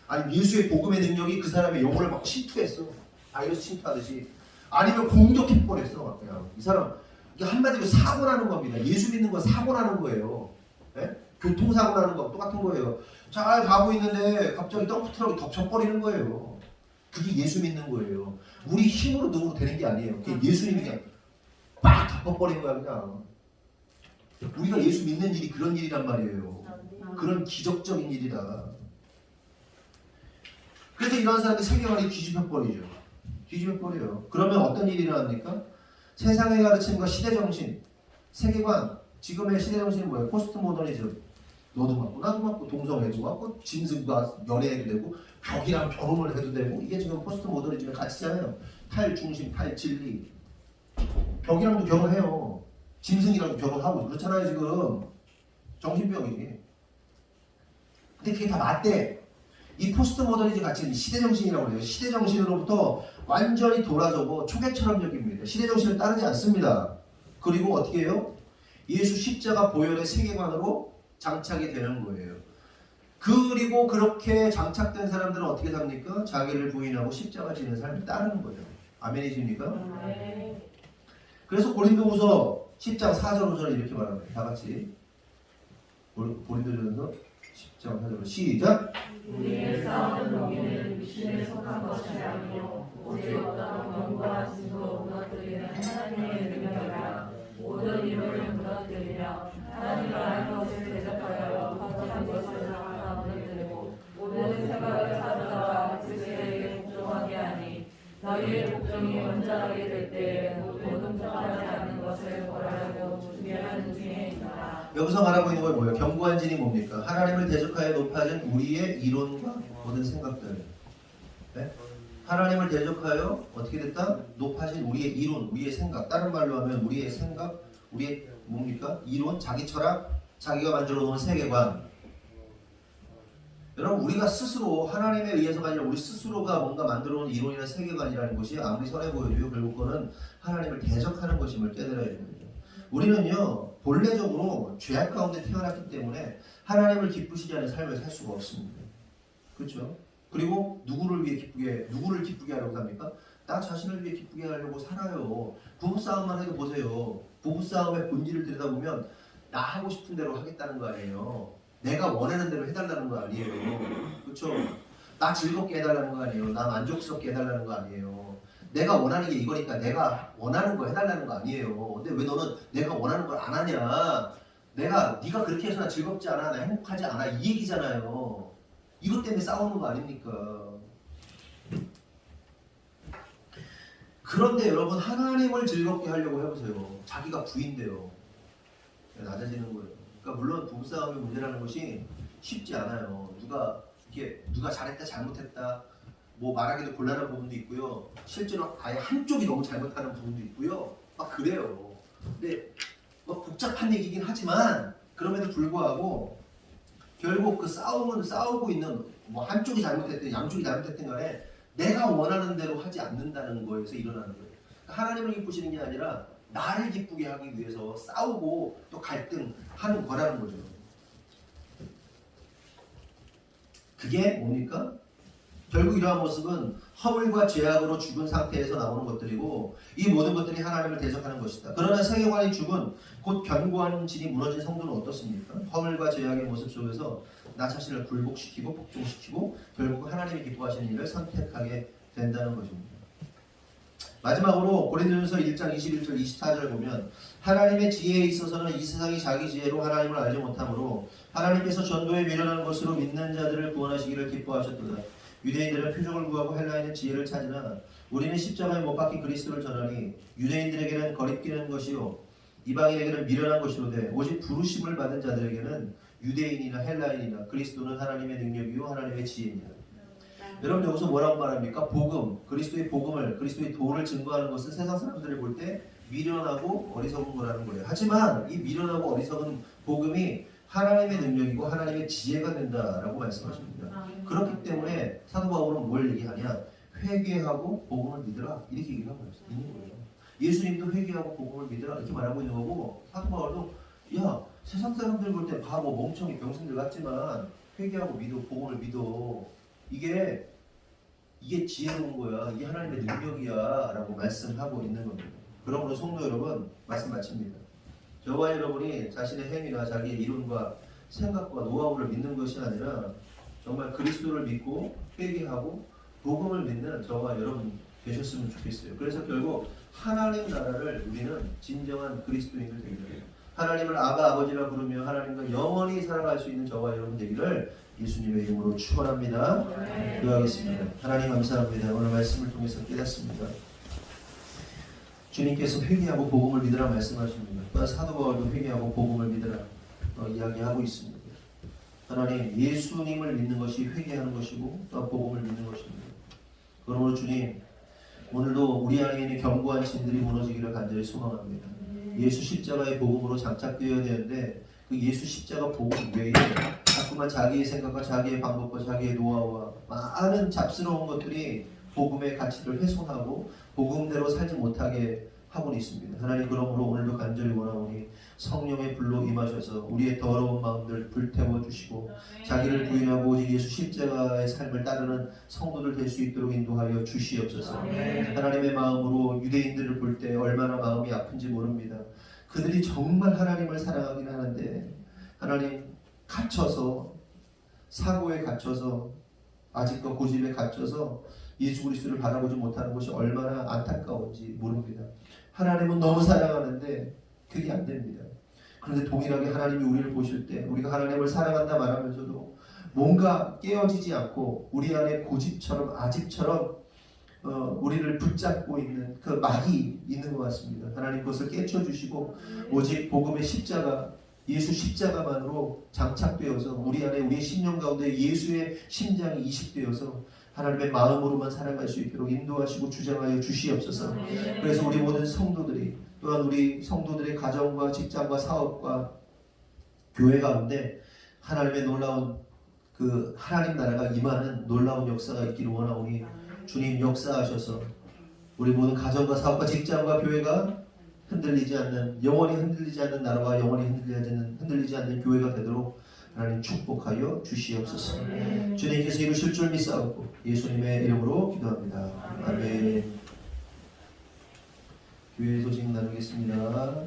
아니 예수의 복음의 능력이 그 사람의 영혼을 막 침투했어. 바이러스 침투하듯이. 아니면 공격해버렸어. 그냥 이 사람 이게 한마디로 사고 나는 겁니다. 예수 믿는 건 사고 나는 거예요. 네? 교통사고 나는 거 똑같은 거예요. 잘 가고 있는데 갑자기 덤프트럭이 덮쳐버리는 거예요. 그게 예수 믿는 거예요. 우리 힘으로 능으로 되는 게 아니에요. 그게 예수님이 그냥 빡 덮어버린 거야 그냥. 우리가 예수 믿는 일이 그런 일이란 말이에요. 그런 기적적인 일이다. 그래서 이런 사람들 세계관이 뒤집혀버리죠. 뒤집혀버려요. 그러면 어떤 일이 일어납니까? 세상의 가르침과 시대정신, 세계관, 지금의 시대정신이 뭐예요? 포스트 모더니즘. 너도 맞고 나도 맞고 동성애도 맞고 짐승과 연애해도 되고 벽이랑 결혼을 해도 되고 이게 지금 포스트 모더니즘의 가치잖아요. 탈중심, 탈진리. 벽이랑도 결혼해요. 짐승이랑도 결혼하고 그렇잖아요 지금. 정신병이지. 근데 그게 다 맞대. 이 포스트 모더니즘 가치는 시대정신이라고 해요. 시대정신으로부터 완전히 돌아서고 초계철학적입니다. 시대정신을 따르지 않습니다. 그리고 어떻게 해요? 예수 십자가 보혈의 세계관으로 장착이 되는 거예요. 그리고 그렇게 장착된 사람들은 어떻게 삽니까? 자기를 부인하고 십자가 지는 삶을 따르는 거죠. 아멘이십니까? 네. 그래서 고린도후서 10장 4절 5절 이렇게 말합니다. 다 같이 고린도전서 10장 4절 시작. 우리의 싸움은 여기는 육신에 속한 것이 아니요 오직 어떤 견고한 진도 무너뜨리는 하나님의 능력이라. 모든 이론을 무너뜨리며 하나님을 아는 것을 대적하여 거룩한 것을 다 무너뜨리고 모든 생각을 사로잡아 그리스도에게 복종하게 하니 너희의 복종이 온전하게 될 때에 모든 복종하지 않는 것을 벌하고 준비하는 중에 있다. 여기서 말하고 있는 건 뭐예요? 견고한 진이 뭡니까? 하나님을 대적하여 높아진 우리의 이론과 모든 생각들. 네? 하나님을 대적하여 어떻게 됐다? 높아진 우리의 이론, 우리의 생각. 다른 말로 하면 우리의 생각, 우리의 뭡니까? 이론, 자기 철학, 자기가 만들어 놓은 세계관. 여러분 우리가 스스로 하나님에 의해서가 아니라 우리 스스로가 뭔가 만들어 놓은 이론이나 세계관이라는 것이 아무리 선해 보여도 결국 그거는 하나님을 대적하는 것임을 깨달아야 됩니다. 우리는요 본래적으로 죄악 가운데 태어났기 때문에 하나님을 기쁘시지 않은 삶을 살 수가 없습니다. 그렇죠? 그리고 누구를 기쁘게 하려고 삽니까? 나 자신을 위해 기쁘게 하려고 살아요. 부부싸움만 해도 보세요. 부부싸움의 본질을 들여다보면 나 하고 싶은 대로 하겠다는 거 아니에요. 내가 원하는 대로 해달라는 거 아니에요. 그렇죠? 나 즐겁게 해달라는 거 아니에요. 나 만족스럽게 해달라는 거 아니에요. 내가 원하는 게 이거니까 내가 원하는 거 해달라는 거 아니에요. 근데 왜 너는 내가 원하는 걸 안 하냐? 네가 그렇게 해서 나 즐겁지 않아, 나 행복하지 않아 이 얘기잖아요. 이것 때문에 싸우는 거 아닙니까? 그런데 여러분 하나님을 즐겁게 하려고 해보세요. 자기가 부인돼요. 낮아지는 거예요. 그러니까 물론 부부싸움의 문제라는 것이 쉽지 않아요. 누가 잘했다 잘못했다 뭐 말하기도 곤란한 부분도 있고요. 실제로 아예 한쪽이 너무 잘못하는 부분도 있고요. 막 그래요. 근데 뭐 복잡한 얘기긴 하지만 그럼에도 불구하고 결국 그 싸움은 싸우고 있는 뭐 한쪽이 잘못했든 양쪽이 잘못했든 간에 내가 원하는 대로 하지 않는다는 거에서 일어나는 거예요. 그러니까 하나님을 기쁘시는 게 아니라 나를 기쁘게 하기 위해서 싸우고 또 갈등하는 거라는 거죠. 그게 뭡니까? 결국 이러한 모습은 허물과 죄악으로 죽은 상태에서 나오는 것들이고 이 모든 것들이 하나님을 대적하는 것이다. 그러나 세계관이 죽은 곧 견고한 진이 무너진 성도는 어떻습니까? 허물과 죄악의 모습 속에서 나 자신을 굴복시키고 복종시키고 결국 하나님이 기뻐하시는 일을 선택하게 된다는 것입니다. 마지막으로 고린도전서 1장 21절 24절 보면 하나님의 지혜에 있어서는 이 세상이 자기 지혜로 하나님을 알지 못하므로 하나님께서 전도에 미련한 것으로 믿는 자들을 구원하시기를 기뻐하셨도다. 유대인들은 표적을 구하고 헬라인은 지혜를 찾으나 우리는 십자가에 못 박힌 그리스도를 전하니 유대인들에게는 거리끼는 것이요 이방인에게는 미련한 것이로되 오직 부르심을 받은 자들에게는 유대인이나 헬라인이나 그리스도는 하나님의 능력이요 하나님의 지혜니라. 여러분 여기서 뭐라고 말합니까? 복음, 그리스도의 복음을, 그리스도의 도를 증거하는 것은 세상 사람들을 볼 때 미련하고 어리석은 거라는 거예요. 하지만 이 미련하고 어리석은 복음이 하나님의 능력이고 하나님의 지혜가 된다라고 말씀하십니다. 그렇기 때문에 사도 바울은 뭘 얘기하냐? 회개하고 복음을 믿으라 이렇게 얘기를 하고 있는 거예요. 예수님도 회개하고 복음을 믿으라 이렇게 말하고 있는 거고 사도 바울도 야 세상 사람들 볼 때 바보 멍청이 병신들 같지만 회개하고 믿어 복음을 믿어 이게 지혜로운 거야. 이게 하나님의 능력이야 라고 말씀하고 있는 겁니다. 그러므로 성도 여러분 말씀 마칩니다. 저와 여러분이 자신의 행위나 자기의 이론과 생각과 노하우를 믿는 것이 아니라 정말 그리스도를 믿고 회개하고 복음을 믿는 저와 여러분 되셨으면 좋겠어요. 그래서 결국 하나님 나라를 우리는 진정한 그리스도인을 되게 돼요. 하나님을 아바 아버지라 부르며 하나님과 영원히 살아갈 수 있는 저와 여러분 되기를 예수님의 이름으로 축원합니다. 기도하겠습니다. 하나님 감사합니다. 오늘 말씀을 통해서 깨닫습니다. 주님께서 회개하고 복음을 믿으라 말씀하십니다. 또한 사도 바울도 회개하고 복음을 믿으라 이야기하고 있습니다. 하나님 예수님을 믿는 것이 회개하는 것이고 또 복음을 믿는 것입니다. 그러므로 주님 오늘도 우리 안에 있는 견고한 진들이 무너지기를 간절히 소망합니다. 예수 십자가의 복음으로 장착되어야 되는데 그 예수 십자가 복음 외에 자꾸만 자기의 생각과 자기의 방법과 자기의 노하우와 많은 잡스러운 것들이 복음의 가치를 훼손하고 복음대로 살지 못하게 하고 있습니다. 하나님 그러므로 오늘도 간절히 원하오니 성령의 불로 임하셔서 우리의 더러운 마음들 불태워 주시고 자기를 부인하고 오직 예수 십자가의 삶을 따르는 성도들 될 수 있도록 인도하여 주시옵소서. 하나님의 마음으로 유대인들을 볼 때 얼마나 마음이 아픈지 모릅니다. 그들이 정말 하나님을 사랑하긴 하는데 하나님 갇혀서 사고에 갇혀서 아직도 고집에 갇혀서 예수 그리스도를 바라보지 못하는 것이 얼마나 안타까운지 모릅니다. 하나님은 너무 사랑하는데 그게 안 됩니다. 그런데 동일하게 하나님이 우리를 보실 때 우리가 하나님을 사랑한다 말하면서도 뭔가 깨어지지 않고 우리 안에 고집처럼 아집처럼 우리를 붙잡고 있는 그 막이 있는 것 같습니다. 하나님 그것을 깨쳐주시고 오직 복음의 십자가 예수 십자가만으로 장착되어서 우리 안에 우리의 심령 가운데 예수의 심장이 이식되어서 하나님의 마음으로만 살아갈 수 있도록 인도하시고 주장하여 주시옵소서. 그래서 우리 모든 성도들이 또한 우리 성도들의 가정과 직장과 사업과 교회 가운데 하나님의 놀라운 그 하나님 나라가 임하는 놀라운 역사가 있기를 원하오니 주님 역사하셔서 우리 모든 가정과 사업과 직장과 교회가 흔들리지 않는 영원히 흔들리지 않는 나라와 영원히 흔들리지 않는 교회가 되도록 하나님 축복하여 주시옵소서. 주님께서 이루실 줄 믿사옵고 예수님의 이름으로 기도합니다. 아멘. 교회 소식 나누겠습니다.